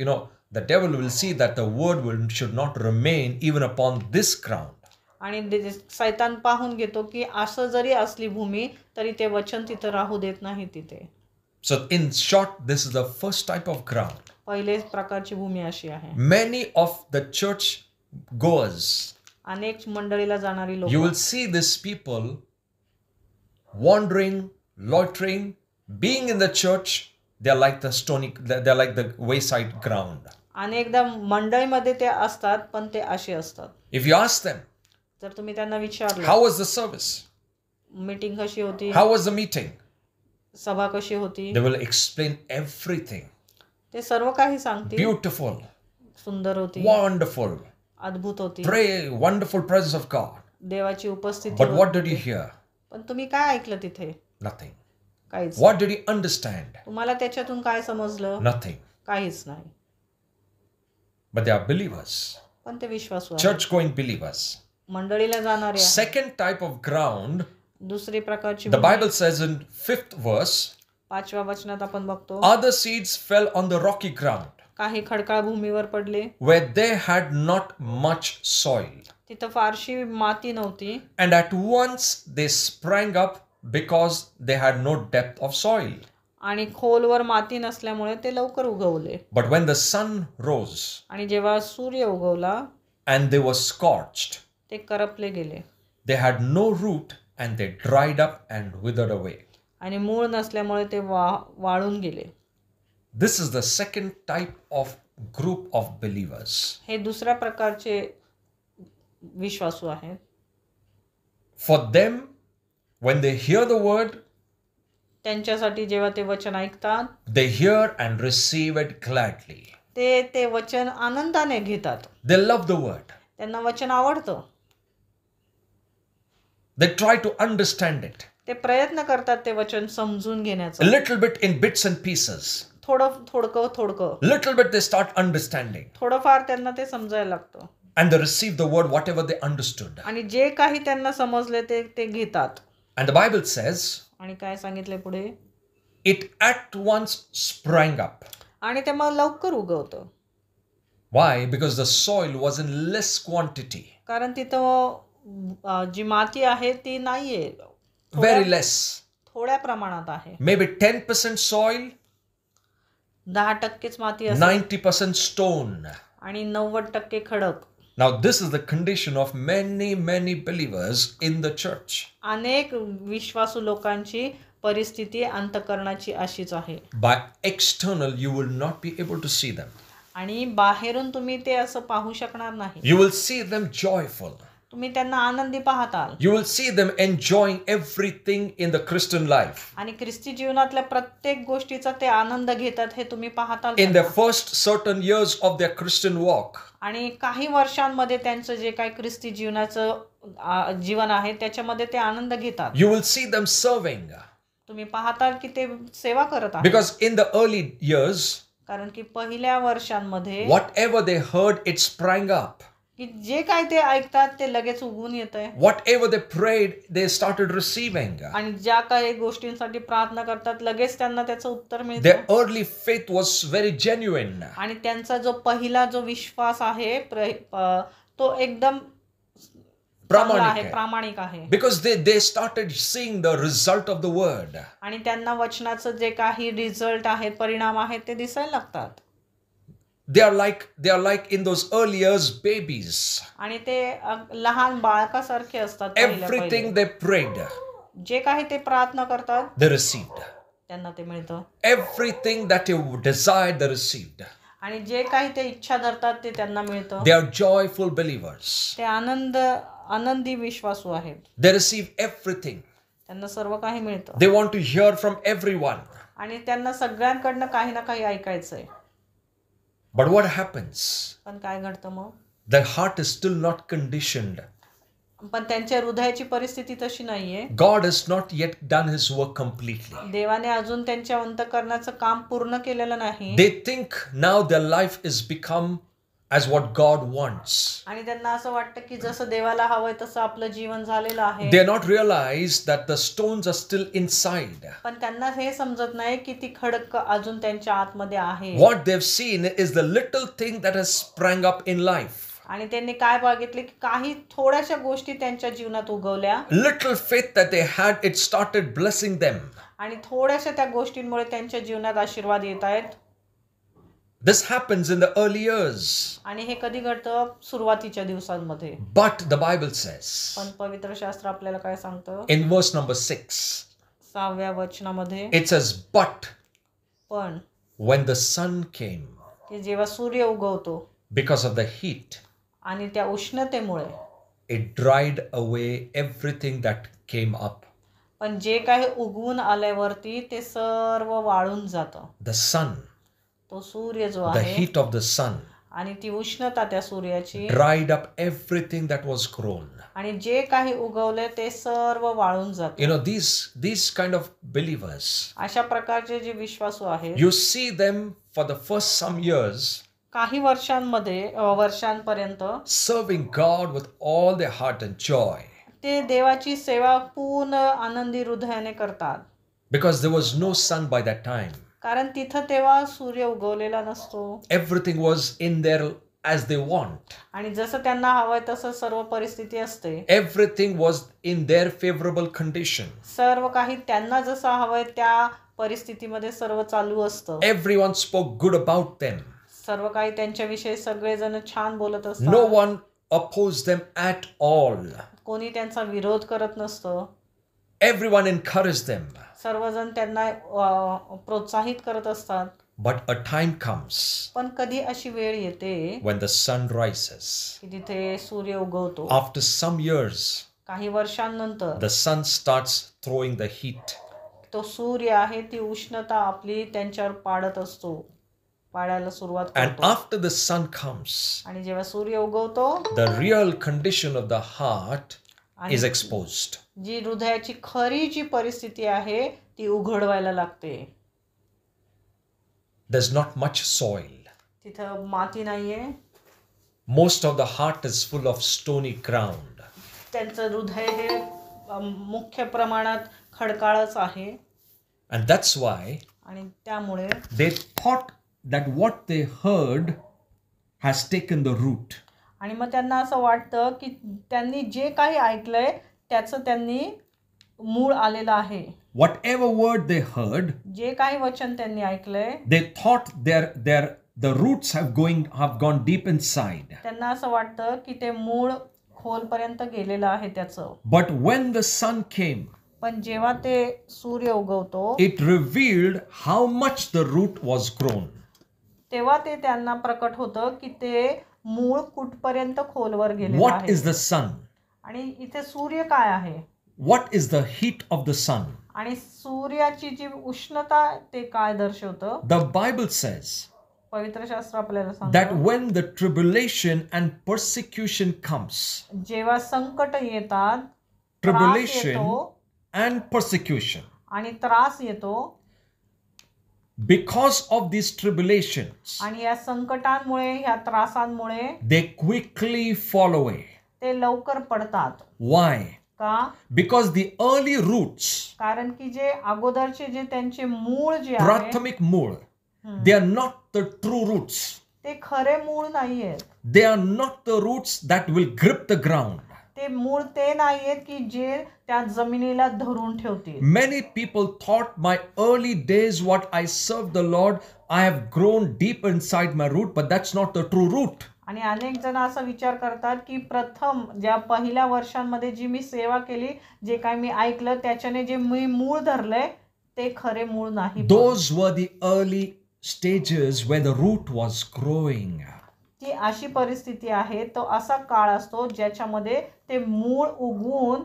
the devil will see that the word should not remain even upon this ground. आणि सैतान पाहून घेतो की असं जरी असली भूमी तरी ते वचन तिथं राहू देत नाही तिथे. So in short, this is the first type of ground. पहिले प्रकारची भूमी अशी आहे. Many of the church goers, अनेक मंडळीला जाणारी you लोक will see these people wandering, loitering, being in the church. They're like the wayside ground. अनेकदा मंडळीमध्ये ते असतात पण ते असे असतात. If you ask them, जर तुम्ही त्यांना विचारलं how was the service? Meeting कशी होती, How was the meeting? सभा कशी होती, They will explain everything. ते सर्व काही सांगतील. Beautiful, सुंदर होती, wonderful, अद्भुत होती, wonderful presence of God. देवाची उपस्थिती But what did होती. you hear? पण तुम्ही काय ऐकलं तिथे? Nothing. काहीच. What did you understand? तुम्हाला त्याच्यातून काय समजलं? Nothing. काहीच नाही. But they are believers, पण ते विश्वासू आहेत. church-going believers. मंडळीला जाणारे आहेत. Second type of ground, दुसरी प्रकारची the Bhumi, Bible says in 5th verse, 5व्या वचनात आपण बघतो, other seeds fell on the rocky ground, काही खडकाळ भूमीवर पडले, where they had not much soil. तिथं फारशी माती नव्हती And at once they sprang up because they had no depth of soil. आणि खोलवर माती नसल्यामुळे ते लवकर उगवले. But when the sun rose आणि जेव्हा सूर्य उगवला and they were scorched, ते करपले गेले they had no root and they dried up and withered away. आणि मूळ नसल्यामुळे ते वाळून गेले. This is the second type of group of believers. हे दुसऱ्या प्रकारचे विश्वासू आहेत. For them, when they hear the word, त्यांच्यासाठी जेव्हा ते वचन ऐकतात they hear and receive it gladly. ते वचन आनंदाने घेतात. They love the word. त्यांना वचन आवडतं. They try to understand it. ते प्रयत्न करतात ते वचन समजून A घेण्याचा. little bit in bits and pieces. थोडकं Little bit they start understanding. थोडंफार त्यांना ते समजायला लागतं. And they receive the word whatever they understood. आणि जे काही त्यांना समजले ते घेतात. And the Bible says, आणि काय सांगितले पुढे? it at once sprang up. आणि ते मग लवकर उगवतं. Why? Because the soil was in less quantity, कारण तिथं जी माती आहे ती नाहीये, थोड्या very less. थोड्या प्रमाणात आहे. Maybe 10% soil, 10% माती असेल 90% stone. आणि 90% खडक. Now, this is the condition of many believers in the church. अनेक विश्वासू लोकांची परिस्थिती अंतःकरणाची अशीच आहे. By external, you will not be able to see them. आणि बाहेरून तुम्ही ते असं पाहू शकणार नाही. You will see them joyful. तुम्ही त्यांना आनंदी पाहताल You will see them enjoying everything in the Christian life. आणि ख्रिस्ती जीवनातल्या प्रत्येक गोष्टीचा ते आनंद घेतात हे तुम्ही पाहताल In त्यांना. the first certain years of their Christian walk, आणि काही वर्षांमध्ये त्यांचं जे काही ख्रिस्ती जीवनाचं जीवन आहे त्याच्यामध्ये ते आनंद घेतात. you will see them serving. तुम्ही पाहताल की ते सेवा करत आहेत. Because in the early years, कारण की पहिल्या वर्षांमध्ये whatever they heard, it sprang up. की जे काय ते ऐकतात ते लगेच उगवून येतंय. Whatever they prayed, they started receiving. आणि ज्या काही गोष्टींसाठी प्रार्थना करतात लगेच त्यांना त्याचं उत्तर Their मिळतं. early faith was very genuine. आणि त्यांचा जो पहिला जो विश्वास आहे तो एकदम चांगला आहे, प्रामाणिक आहे. Because they started seeing the result of the word. आणि त्यांना वचनाचं जे काही रिझल्ट आहेत, परिणाम आहेत ते दिसायला लागतात. They are like in those early years babies. आणि ते लहान बाळकासारखे असतात. Everything they prayed, जे काही ते प्रार्थना करतात they received. त्यांना ते मिळतं. Everything that they desired, they received. आणि जे काही ते इच्छा धरतात ते त्यांना मिळतं. They are joyful believers. ते आनंदी विश्वासू आहेत. They receive everything. त्यांना सर्व काही मिळतं. They want to hear from everyone. आणि त्यांना सगळ्यांकडनं काही ना काही ऐकायचंय. But what happens? पण काय घडतं मग? Their heart is still not conditioned. पण त्यांच्या हृदयाची परिस्थिती तशी नाहीये. God has not yet done his work completely. देवाने अजून त्यांच्या अंतःकरणाचं काम पूर्ण केलेलं नाही. They think now their life is become as what God wants. आणि त्यांना असं वाटतं की जसं देवाला हवंय तसं आपलं जीवन झालेलं आहे. They are not realized that the stones are still inside. पण त्यांना हे समजत नाही की ती खडक अजून त्यांच्या आतमध्ये आहे. What they've seen is the little thing that has sprang up in life. आणि त्यांनी काय बघितले की काही थोड्याशा गोष्टी त्यांच्या जीवनात उगवल्या. Little faith that they had, it started blessing them. आणि थोड्याशा त्या गोष्टींमुळे त्यांच्या जीवनात आशीर्वाद येत आहेत. This happens in the early years. आणि हे कधी घडतं? सुरुवातीच्या दिवसांमध्ये. But the Bible says पण पवित्र शास्त्र आपल्याला काय सांगतं? in verse number 6, 6व्या वचनामध्ये it says, But पण when the sun came, की जेव्हा सूर्य उगवतो because of the heat, आणि त्या उष्णतेमुळे it dried away everything that came up. पण जे काही उगवून आल्यावरती ते सर्व वाळून जातं. The sun, तो सूर्य जो the आहे heat of the sun, आणि ती उष्णता त्या सूर्याची dried up everything that was grown. आणि जे काही उगवले ते सर्व वाळून जातं. You know, these kind of believers, अशा प्रकारचे जे विश्वासू आहेत, you see them for the first some years काही वर्षांपर्यंत serving God with all their heart and joy, ते देवाची सेवा पूर्ण आनंदी हृदयाने करतात. because there was no sun by that time. कारण तिथं तेव्हा सूर्य उगवलेला नसतो. Everything was in there as they want. आणि जसं त्यांना हवंय तसं सर्व परिस्थिती असते. Everything was in their favorable condition. सर्व काही त्यांना जसं हवंय त्या परिस्थितीमध्ये सर्व चालू असतं. Everyone spoke good about them. सर्व काही त्यांच्याविषयी सगळेजण छान बोलत असतात. No one opposed them at all. कोणी त्यांचा विरोध करत नसतं. Everyone encouraged them. सर्वजण त्यांना प्रोत्साहित करत असतात. But a time comes पण कधी अशी वेळ येते when the sun rises. की तिथे सूर्य उगवतो. After some years, काही वर्षांनंतर the sun starts throwing the heat. तो सूर्य आहे ती उष्णता आपली त्यांच्यावर पाडायला सुरुवात And करतो. after the sun comes, आणि जेव्हा सूर्य उगवतो the real condition of the heart आणि is exposed. जी हृदयाची खरी जी परिस्थिती आहे ती उघडवायला लागते. There's not much soil. तिथं माती नाहीये. Most of the heart is full of stony ground. त्यांचं हृदय हे मुख्य प्रमाणात खडकाळच आहे. And that's why आणि त्यामुळे they thought that what they heard has taken the root. आणि मग त्यांना असं वाटतं की त्यांनी जे काही ऐकलंय त्याचं त्यांनी मूळ आलेलं आहे. Whatever word they heard, जे काही वचन त्यांनी ऐकलंय they thought the roots have gone deep inside. त्यांना असं वाटतं की ते मूळ खोलपर्यंत गेलेलं आहे त्याचं. But when the sun came, पण जेव्हा ते सूर्य उगवतो it revealed how much the root was grown. तेव्हा ते त्यांना प्रकट होतं की ते मूळ कुठपर्यंत खोलवर गेलेलं What आहे. is the sun? आणि इथे सूर्य काय आहे What is the heat of the sun? आणि सूर्याची जी उष्णता ते काय दर्शवतं. The Bible says पवित्र शास्त्र आपल्याला that सांगतं when the tribulation and persecution comes, जेव्हा संकट येतात, त्रास tribulation येतो and persecution, आणि त्रास येतो because of these tribulations, आणि या संकटांमुळे या त्रासांमुळे they quickly fall away. ते लवकर पडतात. Why? का? Because the early roots, कारण की जे अगोदरचे जे त्यांचे मूळ जे आहे prathamik mool, they are not the true roots. ते खरे मूळ नाहीयेत. They are not the roots that will grip the ground. ते मूळ ते नाहीयेत की जे त्या जमिनीला धरून ठेवतील. Many people thought my early days, what I served the Lord, I have grown deep inside my root, but that's not the true root. आणि अनेक जण असा विचार करतात की प्रथम ज्या पहिल्या वर्षांमध्ये जी मी सेवा केली, जे काही मी ऐकलं त्याच्याने जे मी मूळ धरलंय ते खरे मूळ नाही. Those were the early stages where the root was growing. ती अशी परिस्थिती आहे, तो असा काळ असतो ज्याच्यामध्ये ते मूळ उगवून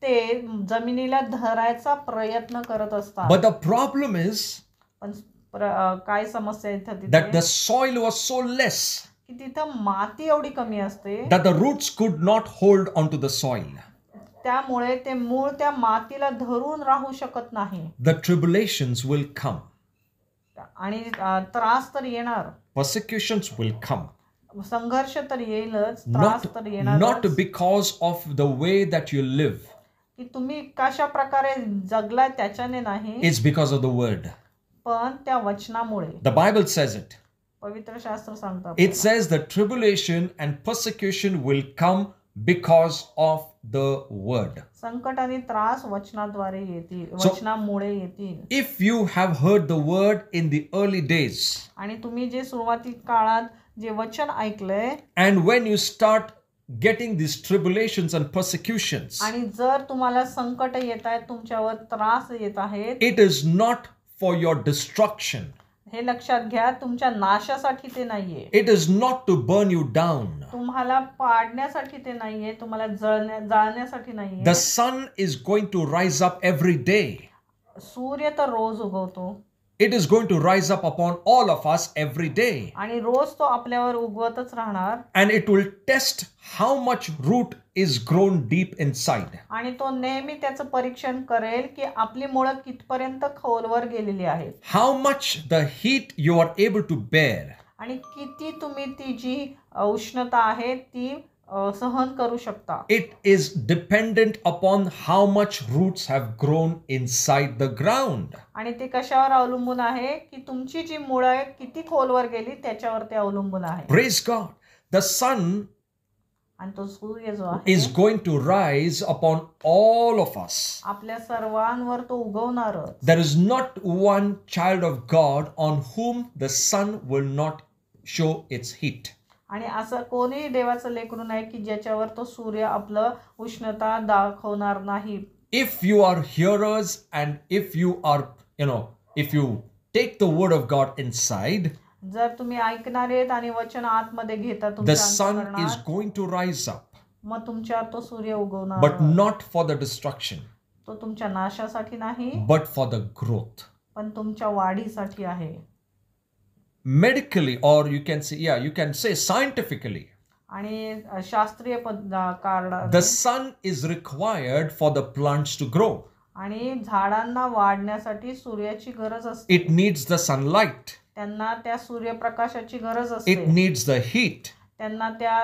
ते जमिनीला धरायचा प्रयत्न करत असतात. But the problem is पण काय समस्या इथं that the तिथे soil was so less की तिथं माती एवढी कमी असते that the roots could not hold onto the soil. त्यामुळे ते मूळ त्या मातीला धरून राहू शकत नाही. The tribulations will come. आणि त्रास तर येणार, Persecutions will come. संघर्ष तर येईलच, त्रास तर येणार. Not because of the way that you live. की तुम्ही कशा प्रकारे जगलाय त्याच्याने नाही, It's because of the word. पण त्या वचनामुळे. The Bible says it. पवित्र शास्त्र सांगतं It says the tribulation and persecution will come because of the word. संकट आणि त्रास वचनाद्वारे येतील, वचनामुळे येतील. If you have heard the word in the early days, आणि तुम्ही जे सुरुवाती काळात जे वचन ऐकलंय and when you start getting these tribulations and persecutions, आणि जर तुम्हाला संकट येत आहेत, तुमच्यावर त्रास येत आहेत, it is not for your destruction. हे लक्षात घ्या, तुमच्या नाशासाठी ते नाहीये. It is not to burn you down. तुम्हाला पाडण्यासाठी ते नाहीये, तुम्हाला जाळण्यासाठी नाहीये. The sun is going to rise up every day. सूर्य तर रोज उगवतो It is going to rise up upon all of us every day. आणि रोज तो आपल्यावर उगवतच राहणार. And it will test how much root is grown deep inside. आणि तो नेहमी त्याचं परीक्षण करेल की आपली मुळं कितपर्यंत खोलवर गेलेली आहेत. How much the heat you are able to bear. आणि किती तुम्ही ती जी उष्णता आहे ती सहन करू शकता. It is dependent upon how much roots have grown inside the ground. आणि ते कशावर अवलंबून आहे की तुमची जी मुळं किती खोलवर गेली त्याच्यावर ते अवलंबून आहे. Praise God. The sun आणि तो सूर्य जो आहे is going to rise upon all of us. आपल्या सर्वांवर तो उगवणारच. There is not one child of God on whom the sun will not show its heat. आणि असं कोणीही देवाचं लेकरू नाही की ज्याच्यावर तो सूर्य आपलं उष्णता दाखवणार नाही. If you are hearers and if you are, if you take the word of God inside, जर तुम्ही ऐकणार आहेत आणि वचन आतमध्ये घेता the तुमच्या sun is अंतःकरणात, going to rise up, मग तुमच्यावर तो सूर्य उगवणार. but not for the destruction, तो तुमच्या नाशासाठी नाही, but for the growth. पण तुमच्या वाढीसाठी आहे. Medically, or you can say scientifically, आणि शास्त्रीय कारण the sun is required for the plants to grow. आणि झाडांना वाढण्यासाठी सूर्याची गरज असते. It needs the sunlight. त्यांना त्या सूर्यप्रकाशाची गरज It असते. needs the heat. त्यांना त्या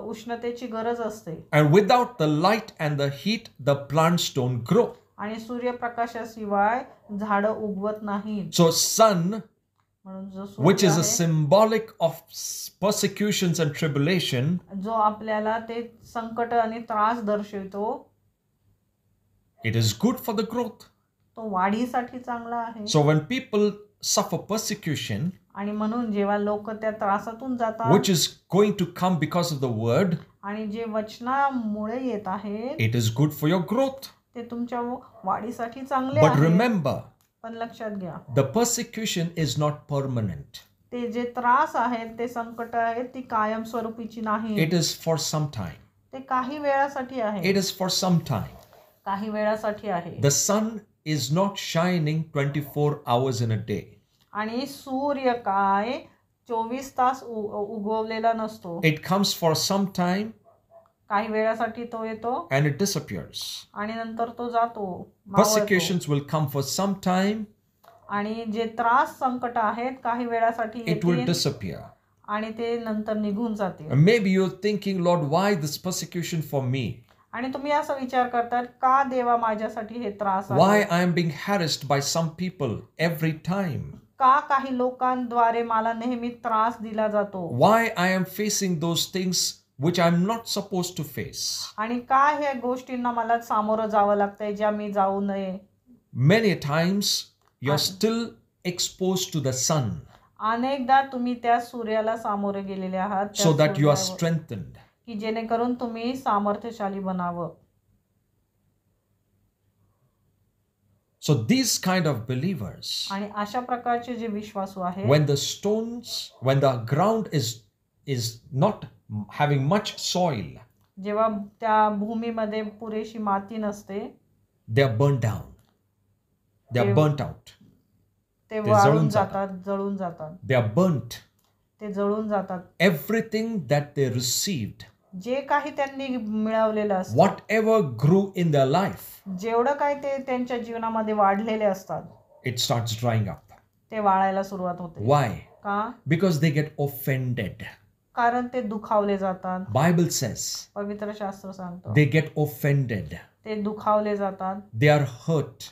उष्णतेची गरज असते. And without the light and the heat, the plants don't grow. आणि सूर्यप्रकाशाशिवाय झाडं उगवत नाहीत. So sun म्हणून जो which सूर्य is a आहे, symbolic of persecutions and tribulation, जो आपल्याला ते संकट आणि त्रास दर्शवितो, it is good for the growth. तो वाढीसाठी चांगला आहे. So when people suffer persecution, आणि म्हणून जेव्हा लोक त्या त्रासातून जातात, which is going to come because of the word, आणि जे वचनामुळे येत आहे, it is good for your growth. ते तुमच्या वाढीसाठी चांगले But आहे. remember, पण लक्षात घ्या, the persecution is not permanent. ते जे त्रास आहेत, ते संकट आहेत, ती कायमस्वरूपीची नाही. It is for some time. ते काही वेळासाठी आहे. It is for some time. काही वेळासाठी आहे. The sun is not shining 24 hours in a day. आणि सूर्य काय 24 तास उगवलेला नसतो. It comes for some time काही वेळासाठी तो येतो and it disappears. आणि नंतर तो जातो, मावळतो. Persecutions will come for some time, आणि जे त्रास संकट आहेत काही वेळासाठी it will येतील disappear. आणि ते नंतर निघून जातील. And maybe you're thinking, Lord, why this persecution for me? आणि तुम्ही असा विचार करतात, का देवा माझ्यासाठी हे त्रास Why आहे? I am being harassed by some people every time? का काही लोकांद्वारे मला नेहमी त्रास दिला जातो? Why I am facing those things which I'm not supposed to face? आणि का ह्या गोष्टींना मला सामोरं जावं लागतंय ज्या मी जाऊ नये? Many times you're still exposed to the sun अनेकदा तुम्ही त्या सूर्याला सामोरे गेलेले आहात, त्या so that you are सूर्यावर, strengthened. की जेणेकरून तुम्ही सामर्थ्यशाली बनावं. So these kind of believers, आणि अशा प्रकारचे जे विश्वासू आहेत, when the ground is not having much soil, जेव्हा त्या भूमीमध्ये पुरेशी माती नसते, they are burnt down. They are burnt out. ते ते वाळून जळून जातात, जळून जातात, They are burnt. ते जळून जातात. Everything that they received, जे काही त्यांनी मिळवलेलं असतं, whatever grew in their life, जेवढं काही ते त्यांच्या जीवनामध्ये वाढलेले असतात, it starts drying up. ते वाळायला सुरुवात होते. Why? का? Because they get offended. कारण ते दुखावले जातात. Bible says पवित्र शास्त्र सांगतो, they get offended. ते दुखावले जातात. They are hurt.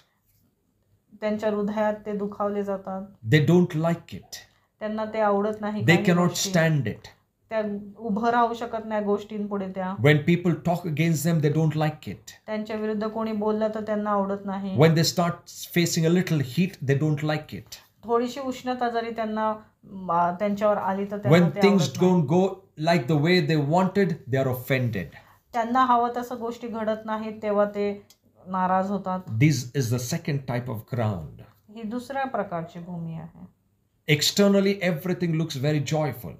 त्यांच्या हृदयात ते दुखावले जातात. They don't like it. त्यांना ते आवडत नाही. They काही cannot गोष्टी. stand it. त्या उभं राहू शकत नाही गोष्टींपुढे. त्या When people talk against them, they don't like it. त्यांच्या विरुद्ध कोणी बोललं तर त्यांना आवडत नाही. When they start facing a little heat, they don't like it. थोडीशी उष्णता जरी त्यांना त्यांच्यावर आली तर त्यांना When ते things आवडत नाही. don't go like the way they wanted, they are offended. त्यांना हवं तसं गोष्टी घडत नाहीत तेव्हा ते नाराज होतात. This is the second type of ground. ही दुसऱ्या प्रकारची भूमी आहे. Externally, everything looks very joyful.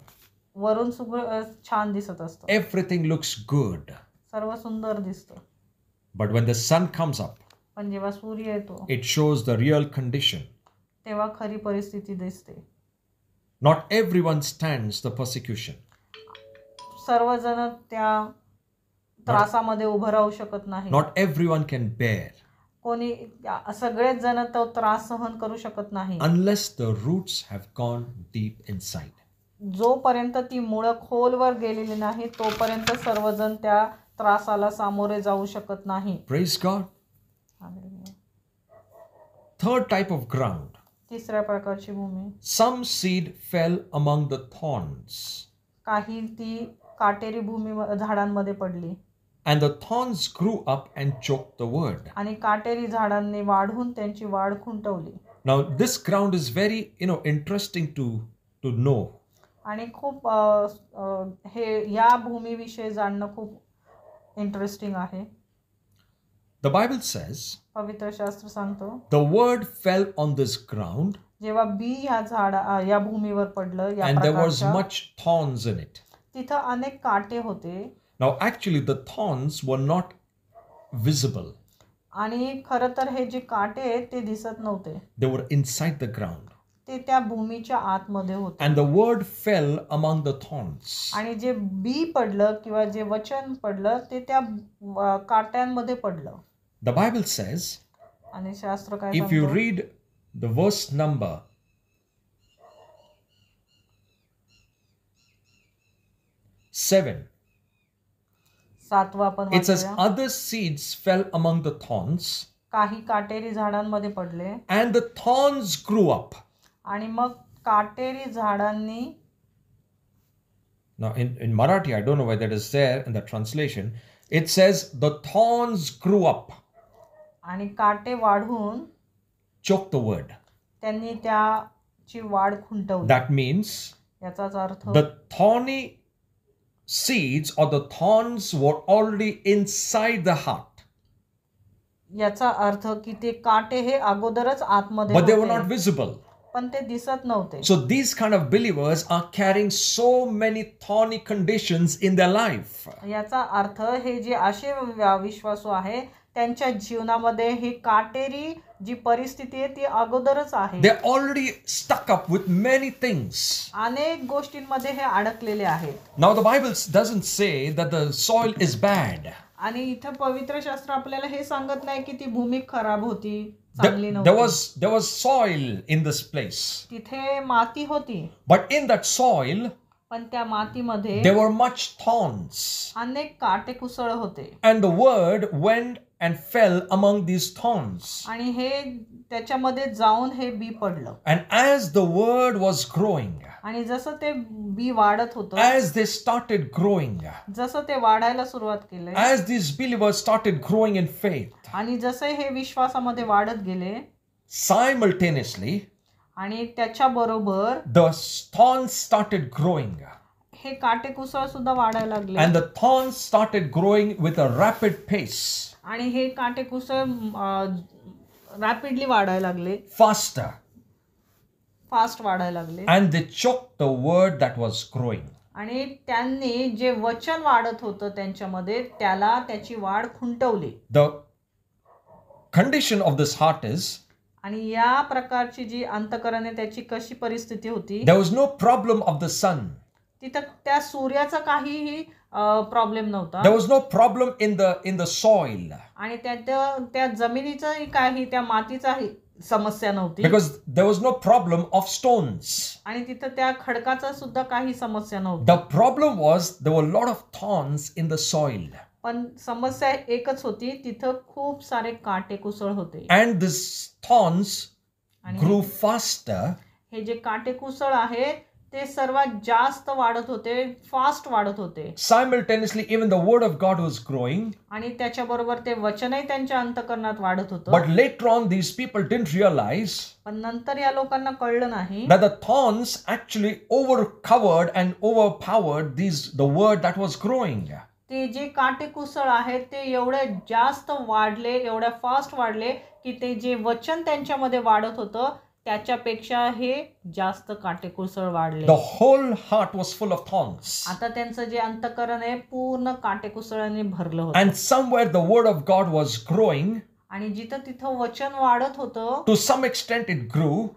वरून सगळं छान दिसत असतं, Everything looks good. सर्व सुंदर दिसतं. But when the sun comes up, पण जेव्हा सूर्य येतो it shows the real condition. तेव्हा खरी परिस्थिती दिसते. Not everyone stands the persecution. सर्वजण त्या त्रासामध्ये उभं राहू शकत नाही. Not everyone can bear कोणी सगळेच जण तो त्रास सहन करू शकत नाही. unless the roots have gone deep inside. जोपर्यंत ती मुळं खोलवर गेलेली नाही तोपर्यंत सर्वजण त्या त्रासाला सामोरे जाऊ शकत नाही. Praise God. Third type of ground. तिसऱ्या प्रकारची भूमी, Some seed fell among the thorns, काही ती काटेरी भूमी झाडांमध्ये पडली and the thorns grew up and choked the word. आणि काटेरी झाडांनी वाढून त्यांची वाढ खुंटवली. Now this ground is very, interesting to know. आणि खूप हे या भूमीविषयी जाणणं खूप इंटरेस्टिंग आहे. The Bible says, पवित्र शास्त्र सांगतो, the word fell on this ground जेव्हा बी या भूमीवर पडलं, या and there was प्रकारच्या, much thorns in it. तिथं अनेक काटे होते. Now actually the thorns were not visible. आणि खरं तर हे जे काटे आहेत ते दिसत नव्हते, They were inside the ground. ते त्या भूमीच्या आतमध्ये होते. And the word fell among the thorns. आणि जे बी पडलं किंवा जे वचन पडलं ते त्या काट्यांमध्ये पडलं. The Bible says, आणि शास्त्र काय if you सांगतो, read the verse number 7, 7वा आपण it says, वाचूया. other seeds fell among the thorns काही काटेरी झाडांमध्ये पडले and the thorns grew up. आणि मग काटेरी झाडांनी. Now in Marathi, I don't know whether it is there in the translation, it says the thorns grew up. आणि काटे वाढून Choke the word. त्यांनी त्याची वाढ खुंटवली. That means याचाच अर्थ the thorny seeds or the thorns were already inside the heart. याचा अर्थ की ते काटे हे अगोदरच आतमध्ये But they were होते, not visible. पण ते दिसत नव्हते. So these kind of believers are carrying so many thorny conditions in their life. याचा अर्थ हे जे असे विश्वासू आहे त्यांच्या जीवनामध्ये ही काटेरी जी परिस्थिती आहे ती अगोदरच आहे. They're already stuck up with many things. अनेक गोष्टींमध्ये हे अडकलेले आहेत. Now the Bible doesn't say that the soil is bad. आणि इथं पवित्र शास्त्र आपल्याला हे सांगत नाही की ती भूमी खराब होती, चांगली There नव्हती. there was soil in this place. तिथे माती होती, But in that soil, पण त्या मातीमध्ये there were much thorns. अनेक काटे कुसळ होते. And the word went and fell among these thorns. आणि हे त्याच्यामध्ये जाऊन हे बी पडलं. And as the word was growing, आणि जसं ते बी वाढत होतं, as they started growing, जसं ते वाढायला सुरुवात केले, as these believers started growing in faith, आणि जसे हे विश्वासामध्ये वाढत गेले, simultaneously, आणि त्याच्या बरोबर the thorns started growing. हे काटे कुसळ सुद्धा वाढायला लागले. And the thorns started growing with a rapid pace, आणि हे काटे कुसळ रॅपिडली वाढायला लागले, faster. फास्ट वाढायला लागले. And they choked the word that was growing. आणि त्यांनी जे वचन वाढत होतं त्यांच्यामध्ये त्याला त्याची वाढ खुंटवली. The condition of this heart is आणि या प्रकारची जी अंतःकरण आहे त्याची कशी परिस्थिती होती, there was no problem of the sun. तिथं त्या सूर्याचा काहीही प्रॉब्लेम नव्हता. There was no problem in the soil. आणि त्या जमिनीचाही काही त्या मातीचाही समस्या नव्हती. Because there was no problem of stones. आणि तिथं त्या खडकाचा सुद्धा काही समस्या नव्हती. The problem was there were a lot of thorns in the soil. पण समस्या एकच होती, तिथं खूप सारे काटे कुसळ होते. And these thorns grew faster. हे जे काटे कुसळ आहे ते सर्वात जास्त वाढत होते, फास्ट वाढत होते. Simultaneously, even the word of God was growing. आणि त्याच्याबरोबर ते वचनही त्यांच्या अंतःकरणात वाढत होतं. But later on, these people didn't realize पण नंतर या लोकांना कळलं नाही that the thorns actually overcovered and overpowered the word that was growing. ते जे काटे कुसळ आहेत ते एवढे जास्त वाढले, एवढ्या फास्ट वाढले की ते जे वचन त्यांच्यामध्ये वाढत होतं त्याच्यापेक्षा हे जास्त काटेकुसळ वाढले. The whole heart was full of thorns. आता त्यांचं जे अंतःकरण आहे पूर्ण काटेकुसळाने भरलं होतं. And somewhere the word of God was growing. आणि जिथं तिथं वचन वाढत होतं, To some extent it grew.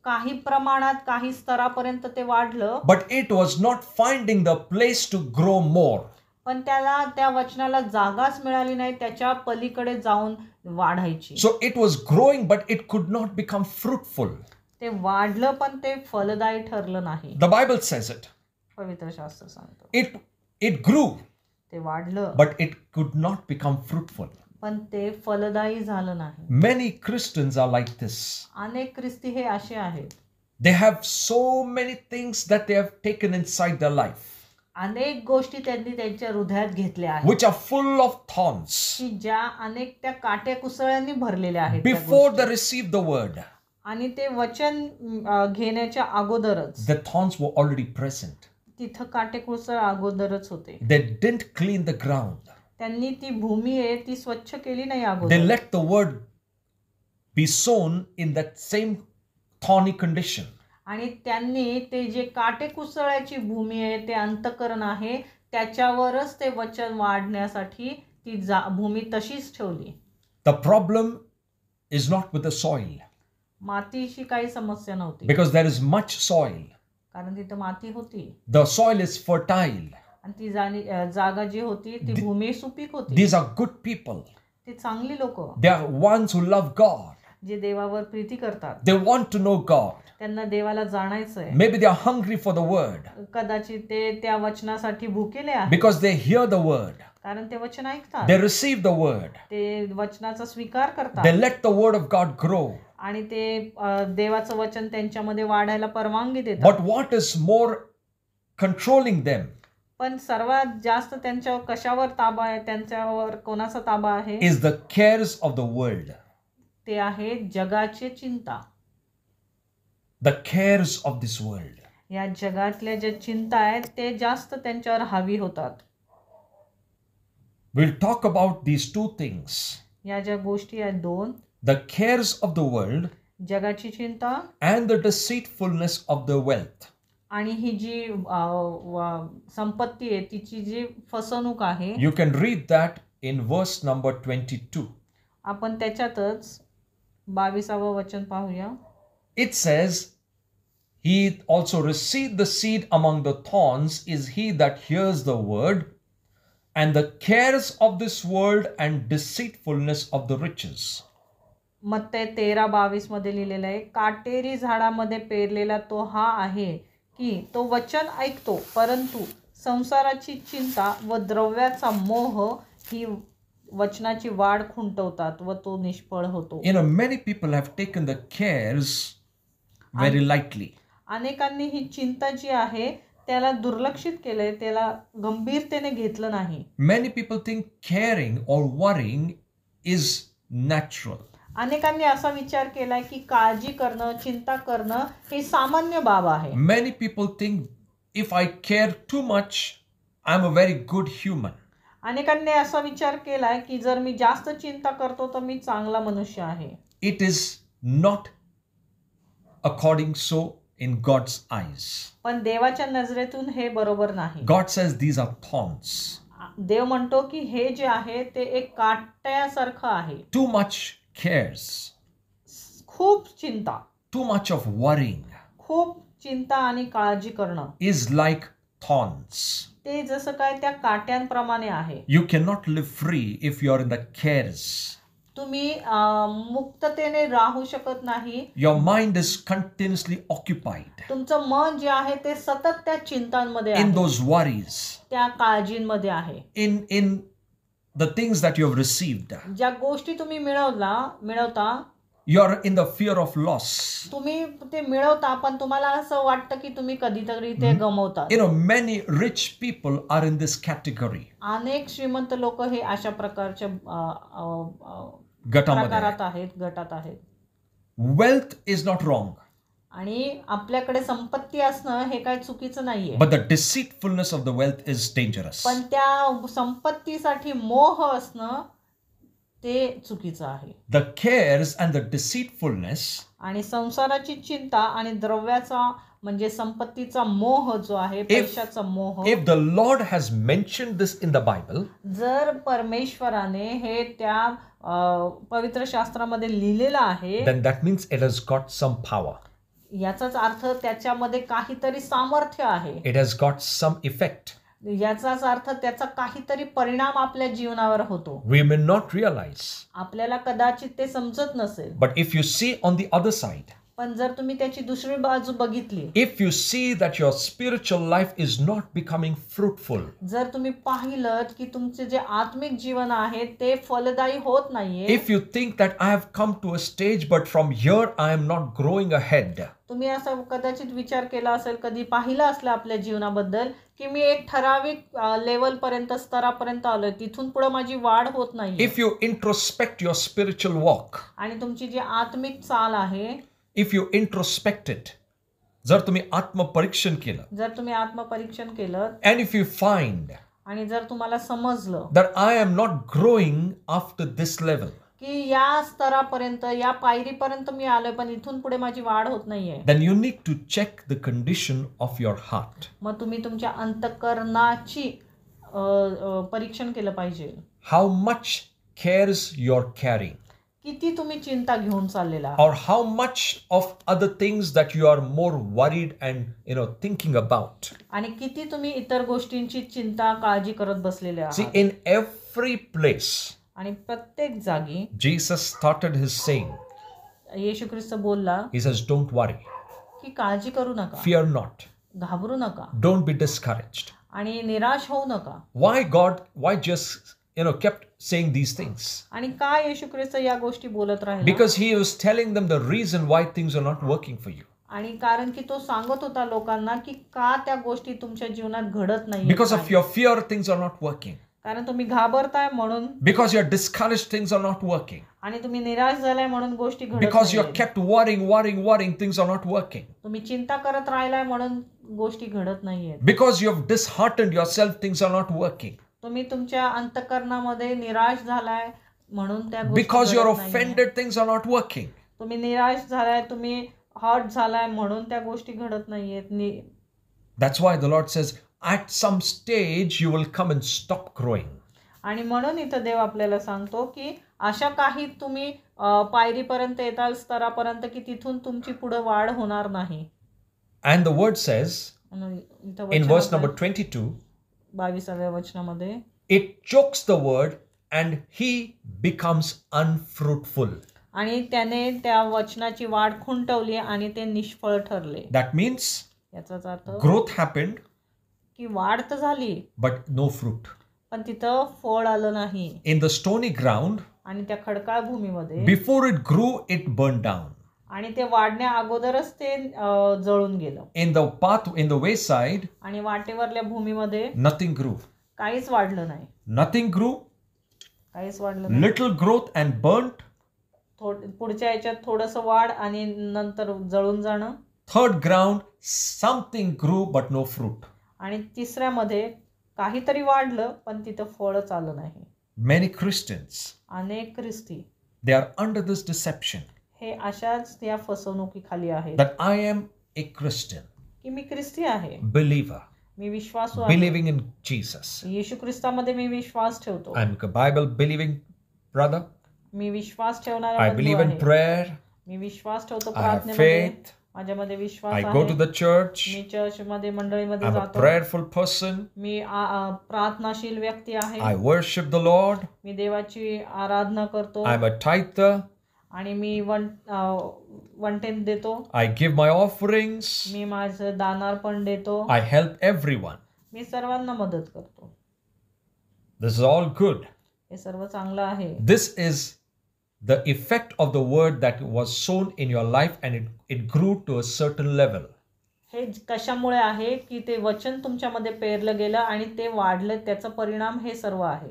काही प्रमाणात काही स्तरापर्यंत ते वाढलं. But it was not finding the place to grow more. पण त्याला त्या वचनाला जागाच मिळाली नाही त्याच्या पलीकडे जाऊन वाढायची. So it was growing but it could not become fruitful. ते वाढलं पण ते फलदायी ठरलं नाही. The Bible says it. पवित्र शास्त्र सांगतो. It grew ते वाढलं but it could not become fruitful. पण ते फलदायी झालं नाही. Many Christians are like this. अनेक ख्रिस्ती हे असे आहेत. They have so many things that they have taken inside their life, अनेक गोष्टी त्यांनी त्यांच्या हृदयात घेतल्या आहेत which are full of thorns. की ज्या अनेक त्या काट्या कुसळ्यांनी भरलेल्या आहेत. Before they received the word, आणि ते वचन घेण्याच्या अगोदरच the thorns were already present. तिथं काटे कुसळ अगोदरच होते. They didn't clean the ground. त्यांनी ती भूमी आहे ती स्वच्छ केली नाही They अगोदर. let the word be sown in that same thorny condition. आणि त्यांनी ते जे काटे कुसळ्याची भूमी आहे ते अंतःकरण आहे त्याच्यावरच ते वचन वाढण्यासाठी ती भूमी तशीच ठेवली. The problem is not with the soil, मातीशी काही समस्या नव्हती because there is much soil. कारण तिथं माती होती The soil is fertile. आणि ती जागा जी होती ती भूमी सुपीक होती. These are good people. ती चांगली लोक They are ones who love God. जे देवावर प्रीती करतात. They want to know God. त्यांना देवाला जाणायचंय. Maybe they are hungry for the word कदाचित ते त्या वचनासाठी भुकेले आहेत because they hear the word. कारण ते वचन ऐकतात. They receive the word. ते वचनाचा स्वीकार करतात. They let the word of God grow. आणि ते देवाचं वचन त्यांच्यामध्ये वाढायला परवानगी देतात. But what is more controlling them पण सर्वात जास्त त्यांच्यावर कशावर ताबा आहे, त्यांच्यावर कोणाचा ताबा आहे? is the cares of the world. ते आहे जगाची चिंता. The cares of this world. या जगातल्या ज्या चिंता आहेत ते जास्त त्यांच्यावर हावी होतात. We'll talk about these two things. या ज्या गोष्टी आहेत दोन, The cares of the world जगाची चिंता and the deceitfulness of the wealth. आणि ही जी संपत्ती आहे तिची जी फसवणूक आहे. You can read that in verse number 22. आपण त्याच्यातच 22वं वचन पाहूया. It says, He also received the seed among the thorns is he that hears the word, and the cares of this world and deceitfulness of the riches. मत्ते 13:22 मध्ये लिहिलेलं आहे, काटेरी झाडामध्ये पेरलेला तो हा आहे की तो वचन ऐकतो, परंतु संसाराची चिंता व द्रव्याचा मोह ही वचनाची वाढ खुंटवतात व तो निष्फळ होतो. Many people have taken the cares very lightly. अनेकांनी ही चिंता जी आहे त्याला दुर्लक्षित केलंय, त्याला गंभीरतेने घेतलं नाही. Many people think caring or worrying is natural. अनेकांनी असा विचार केलाय की काळजी करणं, चिंता करणं हे सामान्य बाब आहे. Many people think if I care too much, I'm a very good human. अनेकांनी असा विचार केलाय की जर मी जास्त चिंता करतो तर मी चांगला मनुष्य आहे. It is not according so in God's eyes. पण देवाच्या नजरेतून हे बरोबर नाही. God says these are thorns. देव म्हणतो की हे जे आहे ते एक काट्यासारखं आहे. Too much cares. खूप चिंता, Too much of worrying खूप चिंता आणि काळजी करणं is like thorns. ते जसं काय त्या काट्यांप्रमाणे आहे. You cannot live free if you are in the cares. तुम्ही मुक्ततेने राहू शकत नाही. Your mind is continuously occupied तुमचं मन जे आहे ते सतत त्या चिंतांमध्ये in आहे, those worries, त्या काळजींमध्ये आहे. in the things that you have received. ज्या गोष्टी तुम्ही मिळवता You are in the fear of loss. तुम्ही ते मिळवता पण तुम्हाला असं वाटतं की तुम्ही कधीतरी ते गमावता. Many rich people are in this category. अनेक श्रीमंत लोक हे अशा प्रकारच्या गटामध्ये. प्रकारात आहेत, गटात आहेत. Wealth is not wrong. आणि आपल्याकडे संपत्ती असणं हे काही चुकीचं नाहीये. But the deceitfulness of the wealth is dangerous. पण त्या संपत्तीसाठी मोह असणं ते चुकीचं आहे. The cares and the deceitfulness आणि संसाराची चिंता आणि द्रव्याचा म्हणजे संपत्तीचा मोह जो आहे, पैशाचा मोह. If the Lord has mentioned this in the Bible, जर परमेश्वराने हे त्या पवित्र शास्त्रामध्ये लिहिलेलं आहे, then that means it has got some power. याचाच अर्थ त्याच्यामध्ये काहीतरी सामर्थ्य आहे. It has got some effect. याचाच अर्थ त्याचा काहीतरी परिणाम आपल्या जीवनावर होतो. We may not realize. आपल्याला कदाचित ते समजत नसेल. But if you see on the other side, पण जर तुम्ही त्याची दुसरी बाजू बघितली, if you see that your spiritual life is not becoming fruitful, जर तुम्ही पाहिलं की तुमचे जे आत्मिक जीवन आहे ते फलदायी होत नाहीये, if you think that I have come to a stage but from here I am not growing ahead, तुम्ही असा कदाचित विचार केला असेल, कधी पाहिलं असलं आपल्या जीवनाबद्दल की मी एक ठराविक लेवल पर्यंत, स्तरापर्यंत आलोय, तिथून पुढे माझी वाढ होत नाही. if you introspect your spiritual walk, आणि तुमची जी आत्मिक चाल आहे, if you introspect it, जर तुम्ही आत्मपरीक्षण केलं, जर तुम्ही आत्मपरीक्षण केलं and if you find आणि जर तुम्हाला समजलं that I am not growing after this level, की या स्तरापर्यंत, या पायरीपर्यंत मी आलोय पण इथून पुढे माझी वाढ होत नाहीये, then you need to check the condition of your heart. मग तुम्ही तुमच्या अंतःकरणाची परीक्षण केलं पाहिजे. How much cares you're carrying, किती तुम्ही चिंता घेऊन चाललेला, or how much of other things that you are more worried and thinking about. आणि किती तुम्ही इतर गोष्टींची चिंता, काळजी करत बसलेले See, आहात. in every place, आणि प्रत्येक जागी Jesus started his saying, येशू ख्रिस्त बोलला he says, don't worry, की काळजी करू नका, fear not, घाबरू नका don't be discouraged. आणि निराश होऊ नका. Why just kept saying these things? आणि का येशू ख्रिस्त या गोष्टी बोलत राहिला? Because he was telling them the reason why things are not working for you. आणि कारण की तो सांगत होता लोकांना की का त्या गोष्टी तुमच्या जीवनात घडत नाही. Because of your fear, things are not working. कारण तुम्ही घाबरताय म्हणून. Because you're discouraged, things are not working. आणि तुम्ही निराश झालाय म्हणून गोष्टी घडत Because you're नाहीत. kept worrying, things are not working. तुम्ही चिंता करत राहिलाय म्हणून गोष्टी घडत नाहीयेत. Because you've disheartened yourself, things are not working. तुम्ही तुमच्या अंतःकरणामध्ये निराश झालाय म्हणून त्या गोष्टी Because you're घडत नाहीयेत. offended, things are not working. तुम्ही निराश झालाय, तुम्ही हर्ट झालाय म्हणून त्या गोष्टी घडत नाहीयेत. That's why the Lord says, at some stage you will come and stop growing. आणि म्हणून इथं देव आपल्याला सांगतो की अशा काही तुम्ही पायरीपर्यंत येताल, स्तरापर्यंत, की तिथून तुमची पुढे वाढ होणार नाही. And the word says in verse number 22, 22व्या वचनामध्ये, it chokes the word and he becomes unfruitful. आणि त्याने त्या वचनाची वाढ खुंटवली आणि ते निष्फळ ठरले. That means याचाच अर्थ growth happened, की वाढ तर झाली but no fruit. पण तिथं फळ आलं नाही. In the stony ground, आणि त्या खडकाळ भूमीमध्ये before it grew, it burned down. आणि ते वाढण्या अगोदरच ते जळून गेलं. In the wayside, आणि वाटेवरल्या भूमीमध्ये nothing grew. काहीच वाढलं नाही. Nothing grew, काहीच वाढलं नाही. little growth and burnt. पुढच्या याच्यात थोडंसं वाढ आणि नंतर जळून जाणं. Third ground, something grew but no fruit. आणि तिसऱ्यामध्ये काहीतरी वाढलं पण तिथं फळच आलं नाही. Many Christians, अनेक ख्रिस्ती they are under this deception हे अशाच या फसवणुकीखाली आहेत that I am a Christian, की मी ख्रिस्ती आहे, believer, मी विश्वासू आहे, believing in Jesus. येशू ख्रिस्तामध्ये मी विश्वास ठेवतो, I'm a Bible believing brother. मी विश्वास ठेवणारा I बंधू believe in आहे. prayer. मी विश्वास ठेवतो I have प्रार्थनेमध्ये, faith. माझ्यामध्ये विश्वास I आहे. go to the church. मी चर्चमध्ये मंडळीमध्ये I'm a जातो. prayerful person. मी प्रार्थनाशील व्यक्ती आहे. I worship the Lord. मी देवाची आराधना करतो I'm a tither. आणि मी वनटेन देतो. I give my offerings. मी माझं दानार्पण देतो. I help everyone. मी सर्वांना मदत करतो. This is all good. हे सर्व चांगलं आहे. This is the effect of the word that was sown in your life and it grew to a certain level. हे कशामुळे आहे की ते वचन तुमच्यामध्ये पेरलं गेलं आणि ते वाढलं, त्याचा परिणाम हे सर्व आहे.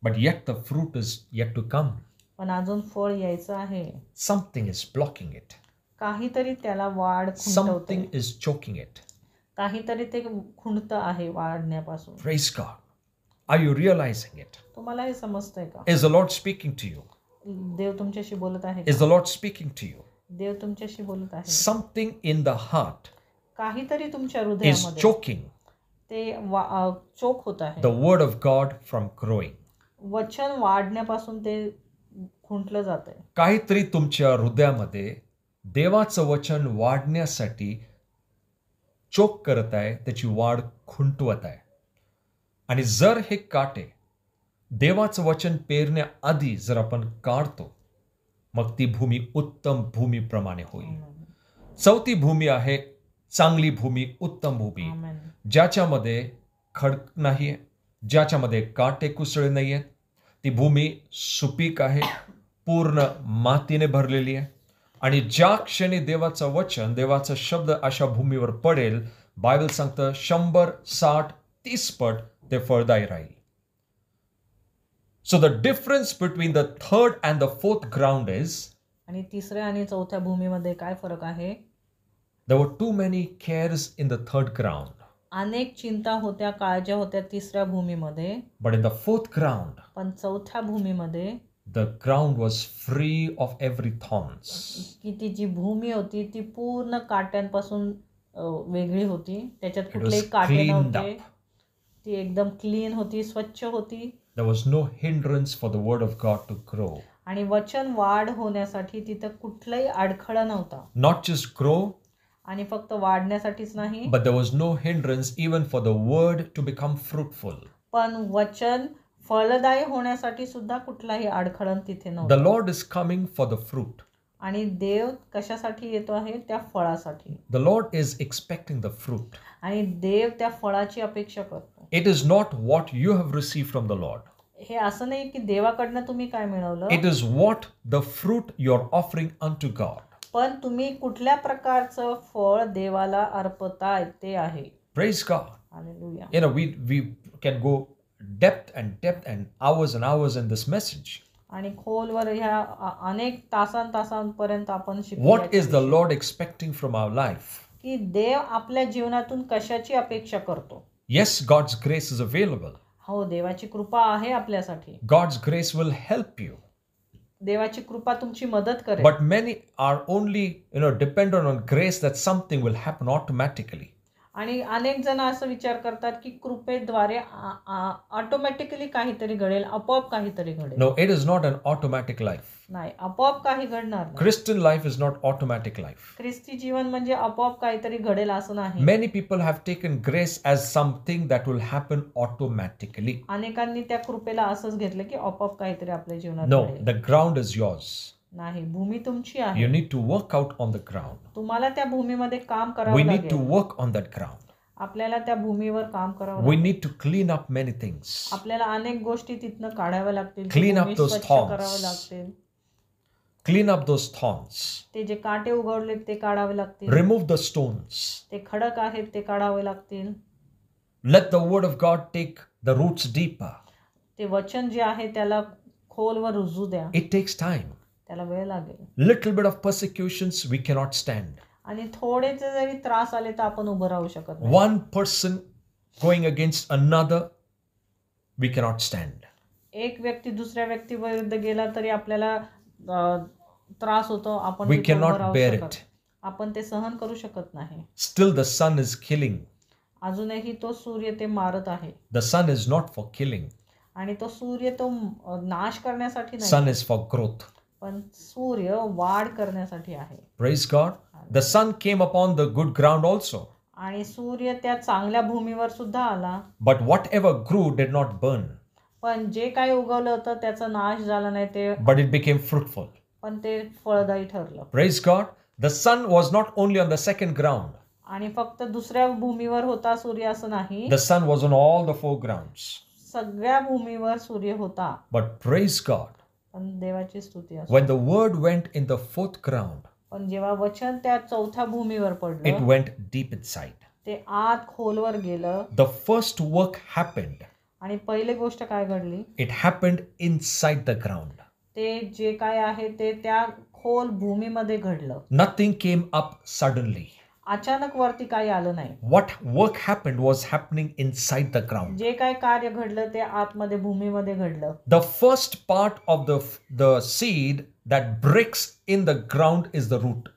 But yet the fruit is yet to come. पण अजून फळ यायचं आहे. Something is blocking it. काहीतरी त्याला वाढ खुंटवते, Something is choking it. काहीतरी ते खुंटत आहे वाढण्यापासून. Praise God. Are you realizing it? तुम्हाला हे समजतंय का? Is the Lord speaking to you? देव तुमच्याशी बोलत आहे. Is the Lord speaking to you? देव तुमच्याशी बोलत आहे. Something in the heart काहीतरी तुमच्या is हृदयामध्ये choking ते चोक होत आहे. the word of God from growing. वचन वाढण्यापासून ते खुंटलं जात आहे. काहीतरी तुमच्या हृदयामध्ये देवाचं वचन वाढण्यासाठी चोक करत आहे, त्याची वाढ खुंटवत आहे. आणि जर हे काटे देवाचं वचन पेरण्याआधी जर आपण काढतो, मग ती भूमी उत्तम भूमीप्रमाणे होईल. चौथी भूमी आहे चांगली भूमी, उत्तम भूमी, आमेन. ज्याच्यामध्ये खडक नाही आहे, ज्याच्यामध्ये काटे कुसळे नाही आहेत. ती भूमी सुपीक आहे, पूर्ण मातीने भरलेली आहे. आणि ज्या क्षणी देवाचं वचन, देवाचा शब्द अशा भूमीवर पडेल, बायबल सांगतं 100, 60, 30 पट ते फळदायी राहील. So the difference between the third and the fourth ground is आणि तिसऱ्या आणि चौथ्या भूमीमध्ये काय फरक आहे? there were too many cares in the third ground. अनेक चिंता होत्या, काळज्या होत्या तिसऱ्या भूमीमध्ये. But in the fourth ground, पण चौथ्या भूमीमध्ये the ground was free of every thorns. की ती जी भूमी होती ती पूर्ण काट्यांपासून वेगळी होती. त्याच्यात It कुठलेही was काटे cleaned नव्हते. up. ती एकदम क्लीन होती, स्वच्छ होती. There was no hindrance for the word of God to grow. आणि वचन वाढ होण्यासाठी तिथं कुठलाही अडखळा नव्हता. Not just grow, आणि फक्त वाढण्यासाठीच नाही, but there was no hindrance even for the word to become fruitful. पण वचन फलदायी होण्यासाठी सुद्धा कुठलाही अडखळण तिथे The नव्हता. Lord is coming for the fruit. आणि देव कशासाठी येतो आहे? त्या फळासाठी. The Lord is expecting the fruit. आणि देव त्या फळाची अपेक्षा करतो. It is not what you have received from the Lord. हे असं नाही की देवाकडनं तुम्ही काय मिळवलं, It is what the fruit you're offering unto God. पण तुम्ही कुठल्या प्रकारचं फळ देवाला अर्पताय ते आहे. Praise God. Hallelujah. You know, we can go depth and hours in this message. आणि खोलवर ह्या अनेक तासांपर्यंत आपण शिकू What is the Lord expecting from our life? की देव आपल्या जीवनातून कशाची अपेक्षा करतो. Yes, God's grace is available. हो, देवाची कृपा आहे आपल्यासाठी. God's grace will help you. देवाची कृपा तुमची मदत करेल. But many are only, dependent on grace that something will happen automatically. आणि अनेक जण असं विचार करतात की कृपेद्वारे ऑटोमॅटिकली काहीतरी घडेल, आपोआप काहीतरी घडेल. No, it is not an automatic life. नाही, आपोआप काही घडणार नाही. Christian life is not automatic life. ख्रिस्ती जीवन म्हणजे आपोआप काहीतरी घडेल असं नाही. Many people have taken grace as something that will happen automatically. अनेकांनी त्या कृपेला असंच घेतलं की आपोआप काहीतरी आपल्या जीवनात No, घडेल. the ground is yours. नाही, भूमी तुमची You आहे. need to work out on the ground. तुम्हाला त्या भूमीमध्ये काम We करावं need to लागेल. work on that ground. आपल्याला त्या भूमीवर काम करावं We लागेल. need to clean up many things. आपल्याला अनेक गोष्टी तिथनं काढाव्या लागतील. Clean up भूमी those स्वच्छ thorns. करावं लागतील. Clean up those thorns. ते जे काटे उगवलेत ते काढावे लागतील. Remove the stones. ते खडक आहेत ते काढावे लागतील. Let the word of God take the roots deeper. ते वचन जे आहे त्याला खोलवर रुजू द्या. It takes time. त्याला वेळ लागेल. Little bit of persecutions we cannot stand. आणि थोडेसे जरी त्रास आले तर आपण उभं राहू शकत नाही. One person going against another, we cannot stand. एक व्यक्ती दुसऱ्या व्यक्तीविरुद्ध गेला तरी आपल्याला त्रास होतो. आपण We तिथे उभं cannot राहू bear शकत. it. आपण ते सहन करू शकत नाही. Still the sun is killing. अजूनही तो सूर्य ते मारत आहे. The sun is not for killing. आणि तो सूर्य तो नाश करण्यासाठी नाही, Sun is for growth. पण सूर्य वाढ करण्यासाठी आहे. Praise God. The sun came upon the good ground also. आणि सूर्य त्या चांगल्या भूमीवर सुद्धा आला. But whatever grew did not burn, पण जे काही उगवलं होतं त्याचा नाश झाला नाही, ते but it became fruitful. पण ते फळदायी ठरलं. Praise God. The sun was not only on the second ground. आणि फक्त दुसऱ्या भूमीवर होता सूर्य असं नाही, The sun was on all the four grounds. सगळ्या भूमीवर सूर्य होता. But praise God. पण देवाची स्तुती असो. When the word went in the fourth ground, पण जेव्हा वचन त्या चौथ्या भूमीवर it पडलं, went deep inside. ते आत खोलवर गेलं. The first work happened. आणि पहिली गोष्ट काय घडली, It happened inside the ground. ते जे काय आहे ते त्या खोल भूमीमध्ये घडलं. Nothing came up suddenly. अचानक वरती काही आलं नाही. What work happened was happening inside the ground. जे काय कार्य घडलं ते आतमध्ये भूमीमध्ये घडलं. The first part of the seed that breaks in the ground is the root.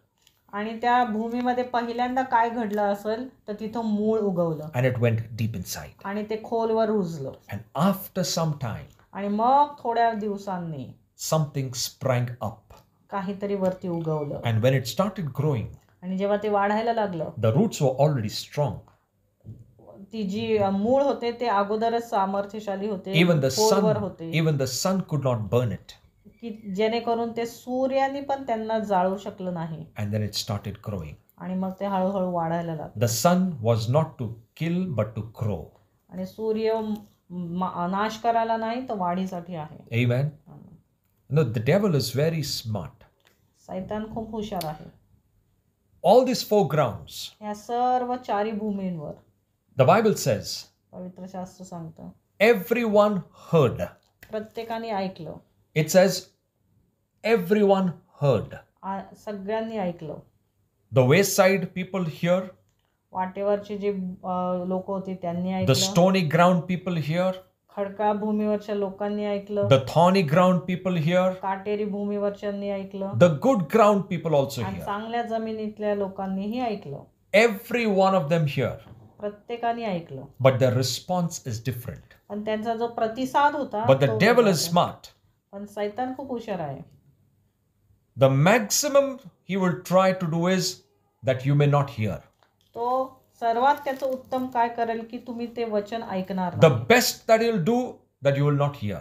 आणि त्या भूमीमध्ये पहिल्यांदा काय घडलं असेल तर तिथं मूळ उगवलं. And it went deep inside. आणि ते खोलवर रुजलं. And after some time, आणि मग थोड्या दिवसांनी something sprang up. काहीतरी वरती उगवलं. And when it started growing, आणि जेव्हा ते वाढायला लागलं, the roots were already strong. ती जी मूळ होते ते अगोदरच सामर्थ्यशाली होते, खोलवर होते, even the sun could not burn it. की जेणेकरून ते सूर्याने पण त्यांना जाळू शकलं नाही. And then it started growing. आणि मग ते हळूहळू वाढायला लागलं. The sun was not to kill but to grow. आणि सूर्य नाश करायला नाही तर वाढीसाठी आहे. Amen. No, the devil is very smart. सैतान खूप हुशार आहे. All these four grounds, ह्या सर्व चारी भूमींवर the Bible says, पवित्र शास्त्र सांगतं everyone heard. प्रत्येकाने ऐकलं. It says, everyone heard. सगळ्यांनी ऐकलं. The wayside people hear, वाटेवरचे जे लोक होते त्यांनी the ऐकलं. stony ground people hear, Khadka भूमीवरच्या लोकांनी ऐकलं. the thorny ground people hear, काटेरी भूमीवरच्यांनी ऐकलं. the good ground people also आणि hear. चांगल्या जमिनीतल्या लोकांनीही ऐकलं. Every one of them hear, प्रत्येकाने ऐकलं. but their response is different. पण त्यांचा जो प्रतिसाद होता But the तो devil वेगळा is होता. smart. पण सैतान खूप हुशार आहे. The maximum he will try to do is that you may not hear. तो सर्वात त्याचं उत्तम काय करेल की तुम्ही ते वचन ऐकणार The नाही. best that he'll do, that you will not hear.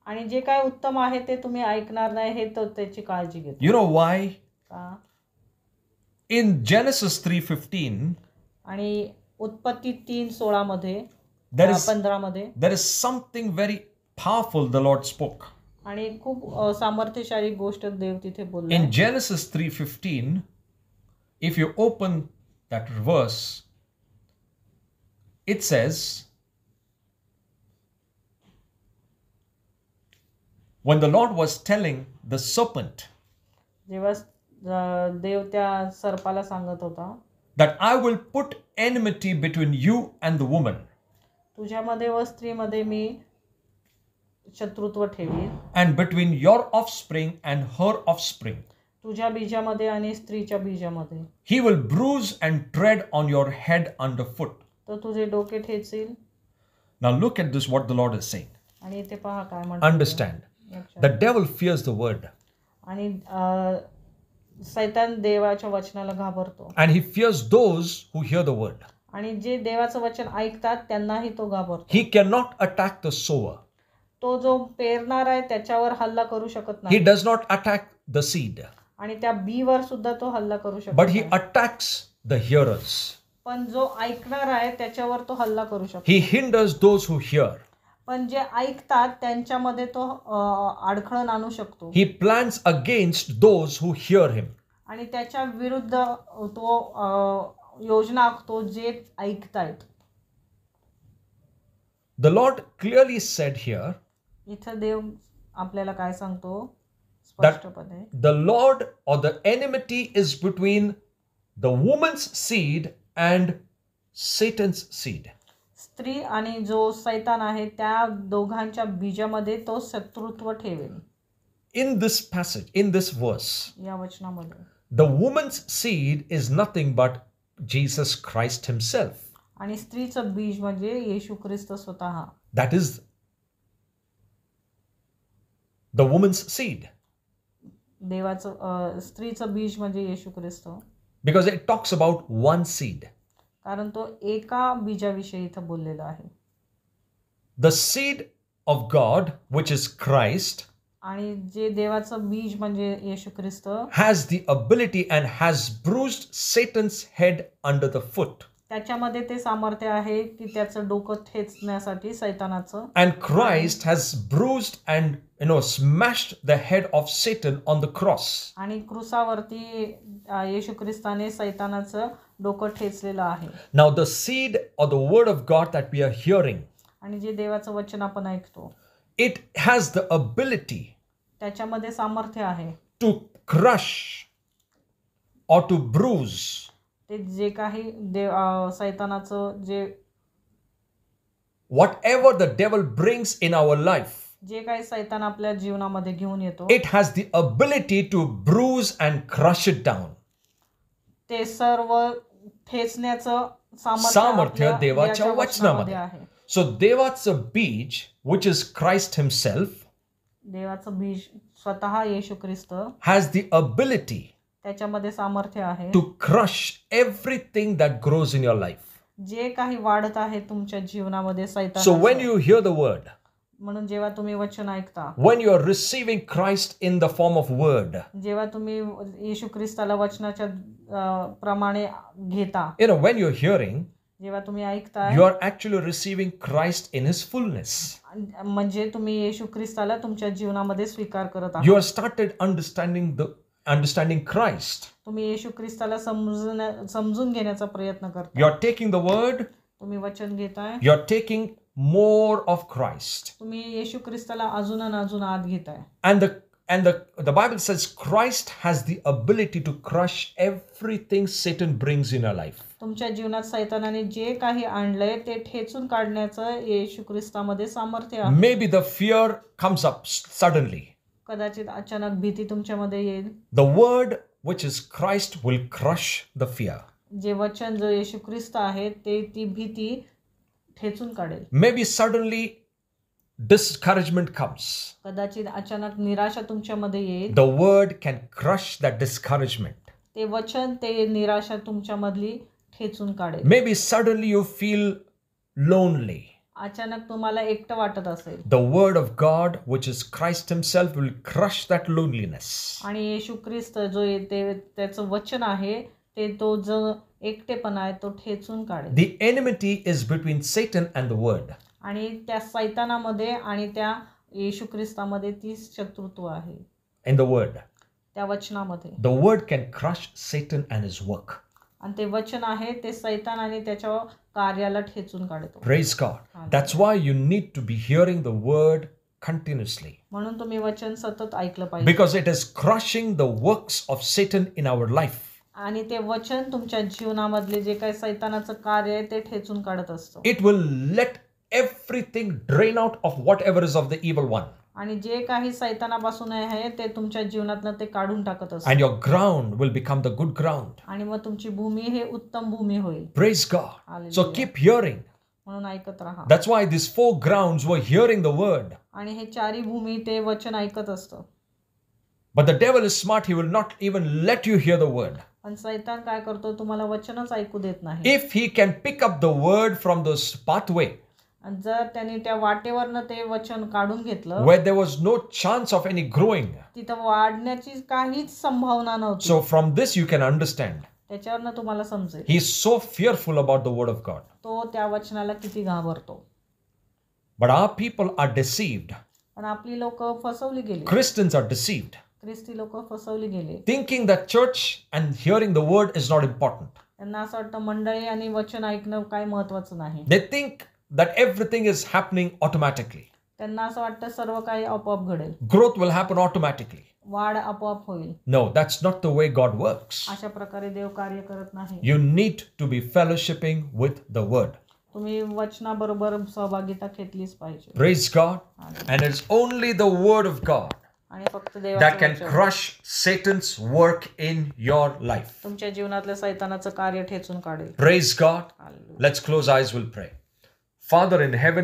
आणि जे काय उत्तम आहे ते तुम्ही ऐकणार नाही हे तो त्याची काळजी घेतो. You know why? का? In Genesis 3:15, आणि उत्पत्ती 3:16 मध्ये there is 15 मध्ये there is something very powerful the Lord spoke. आणि खूप सामर्थ्यशाली गोष्ट देव तिथे बोलले. In Genesis 3:15, if you open that verse, it says, when the Lord was telling the serpent जेव्हा देव त्या सर्पाला सांगत होता that I will put enmity between you and the woman, तुझ्यामध्ये व स्त्रीमध्ये मी शत्रुत्व ठेवीन, and between your offspring and her offspring. तुझ्या बीजामध्ये आणि स्त्रीच्या बीजामध्ये. He will bruise and tread on your head underfoot. तो तुझे डोके ठेचील. Now look at this, what the Lord is saying. आणि इथे पहा काय म्हणतो. Understand, the devil fears the word. आणि सैतान देवाच्या वचनाला घाबरतो. And he fears those who hear the word. आणि जे देवाचं वचन ऐकतात त्यांनाही तो घाबरतो. He cannot attack the sower. तो जो पेरणार आहे त्याच्यावर हल्ला करू शकत He नाही. does not attack the seed, आणि त्या बीवर सुद्धा तो हल्ला करू शकत but he नाही. attacks the hearers. पण जो ऐकणार आहे त्याच्यावर तो हल्ला करू शकतो. He hinders those who hear. पण जे ऐकतात त्यांच्यामध्ये तो अडखळण आणू शकतो. He plans against those who hear him. आणि त्याच्या विरुद्ध तो योजना आखतो जे ऐकतायत. The Lord clearly said here इथं देव आपल्याला काय सांगतो that स्पष्टपणे, the Lord or the enmity is between the woman's seed and Satan's seed. स्त्री आणि जो सैतान आहे त्या दोघांच्या बीजामध्ये तो शत्रुत्व ठेवेल. In this passage, in this verse, या वचनामध्ये the woman's seed is nothing but Jesus Christ himself. आणि स्त्रीचं बीज म्हणजे येशू ख्रिस्त स्वतः. That is the woman's seed. देवाचं स्त्रीचं बीज म्हणजे येशू ख्रिस्त. Because it talks about one seed. कारण तो एका बीजाविषयी इथं बोललेला आहे. The seed of God, which is Christ, आणि जे देवाचं बीज म्हणजे येशू ख्रिस्त has the ability and has bruised Satan's head under the foot. त्याच्यामध्ये ते सामर्थ्य आहे की त्याचं डोकं ठेचण्यासाठी सैतानाचं. And Christ has bruised and smashed the head of Satan on the cross. आणि क्रूसावरती येशू ख्रिस्ताने सैतानाचं डोकं ठेचलेलं आहे. Now the seed or the word of God that we are hearing, आणि जे देवाचं वचन आपण ऐकतो it has the ability त्याच्यामध्ये सामर्थ्य आहे to crush or to bruise ते जे काही सैतानाचं जे whatever the devil brings in our life. जे काही सैतान आपल्या जीवनामध्ये घेऊन येतो It has the ability to bruise and crush it down. ते सर्व ठेचण्याचं सामर्थ्य आपल्या देवाच्या याच्या वचनामध्ये आहे. So देवाचं बीज, which is Christ himself, देवाचं बीज स्वतः येशू ख्रिस्त has the ability त्याच्यामध्ये सामर्थ्य आहे to crush everything that grows in your life. जे काही वाढत आहे तुमच्या जीवनामध्ये So when सैतानाचं. you hear the word, म्हणून जेव्हा तुम्ही वचन ऐकता, when you are receiving Christ in the form of word, जेव्हा तुम्ही येशू ख्रिस्ताला वचनाच्या प्रमाणे घेता, when you're hearing, जेव्हा तुम्ही ऐकताय you are actually receiving Christ in his fullness. म्हणजे तुम्ही येशू ख्रिस्ताला तुमच्या जीवनामध्ये स्वीकार करत आहात. You have started understanding Christ. तुम्ही येशू ख्रिस्ताला समजून घेण्याचा प्रयत्न करता. You are taking the word, तुम्ही वचन घेताय, you are taking more of Christ. तुम्ही येशू ख्रिस्ताला अजून आणि अजून आत घेताय. And the Bible says Christ has the ability to crush everything Satan brings in our life. तुमच्या जीवनात सैतानाने जे काही आणलंय ते ठेचून काढण्याचं येशू ख्रिस्तामध्ये सामर्थ्य आहे. Maybe the fear comes up suddenly. कदाचित अचानक भीती तुमच्यामध्ये येईल. The word which is Christ will crush the fear. जे वचन जो येशू ख्रिस्त आहे ते ती भीती ठेचून काढेल. Maybe suddenly discouragement comes. कदाचित अचानक निराशा तुमच्यामध्ये येईल. The word can crush that discouragement. ते वचन ते निराशा तुमच्यामधली ठेचून काढेल. Maybe suddenly you feel lonely. अचानक तुम्हाला एकटं वाटत असेल. The word of God, which is Christ himself, will crush that loneliness. आणि येशू ख्रिस्त जो येते त्याचं वचन आहे ते तो जो एकटेपणा आहे तो ठेचून काढेल. The enmity is between Satan and the word. आणि त्या सैतानामध्ये आणि त्या येशू ख्रिस्तामध्ये ती शत्रुत्व आहे. In the word. त्या वचनामध्ये The word can crush Satan and his work. आणि ते वचन आहे ते सैतान आणि त्याच्या कार्याला ठेचून काढतो. Praise God. That's why you need to be hearing the word continuously. म्हणून तुम्ही वचन सतत ऐकलं पाहिजे. Because it is crushing the works of Satan in our life. आणि ते वचन तुमच्या जीवनामधले जे काही सैतानाचं कार्य आहे ते ठेचून काढत असतं. It will let everything drain out of whatever is of the evil one. आणि जे काही सैतानापासून आहे ते तुमच्या जीवनातनं ते काढून टाकत असतं. And your ground will become the good ground. आणि मग तुमची भूमी हे उत्तम भूमी होईल. Praise God. Hallelujah. So keep hearing. म्हणून ऐकत राहा. That's why these 4 grounds were hearing the word. आणि हे चारी भूमी ते वचन ऐकत असतं. But the devil is smart. He will not even let you hear the word. पण सैतान काय करतो तुम्हाला वचनच ऐकू देत नाही. If he can pick up the word from this pathway आणि जर त्यांनी त्या वाटेवरनं ते वचन काढून घेतलं where there was no chance of any growing, तिथं वाढण्याची काहीच संभावना नव्हती. so from this you can understand त्याच्यावरनं तुम्हाला समजेल he is so fearful about the word of God. तो त्या वचनाला किती घाबरतो. But our people are deceived. पण आपली लोक फसवली गेली. Christians are deceived, ख्रिस्ती लोक फसवली गेली. thinking that church and hearing the word is not important. त्यांना असं वाटतं मंडळी आणि वचन ऐकणं काय महत्वाचं नाही. They think that everything is happening automatically. त्यांना असं वाटतं सर्व काही आपोआप घडेल. Growth will happen automatically. वाढ आपोआप होईल. No, that's not the way God works. अशा प्रकारे देव कार्य करत नाही. You need to be fellowshipping with the word. तुम्ही वचनाबरोबर सहभागिता घेतलीच पाहिजे. Praise God. And it's only the word of God आणि फक्त that देवाचं can वचन crush Satan's work in your life. तुमच्या जीवनातल्या सैतानाचं कार्य ठेचून काढेल. Praise God. Hallelujah. Let's close eyes, we'll pray. Father in heaven,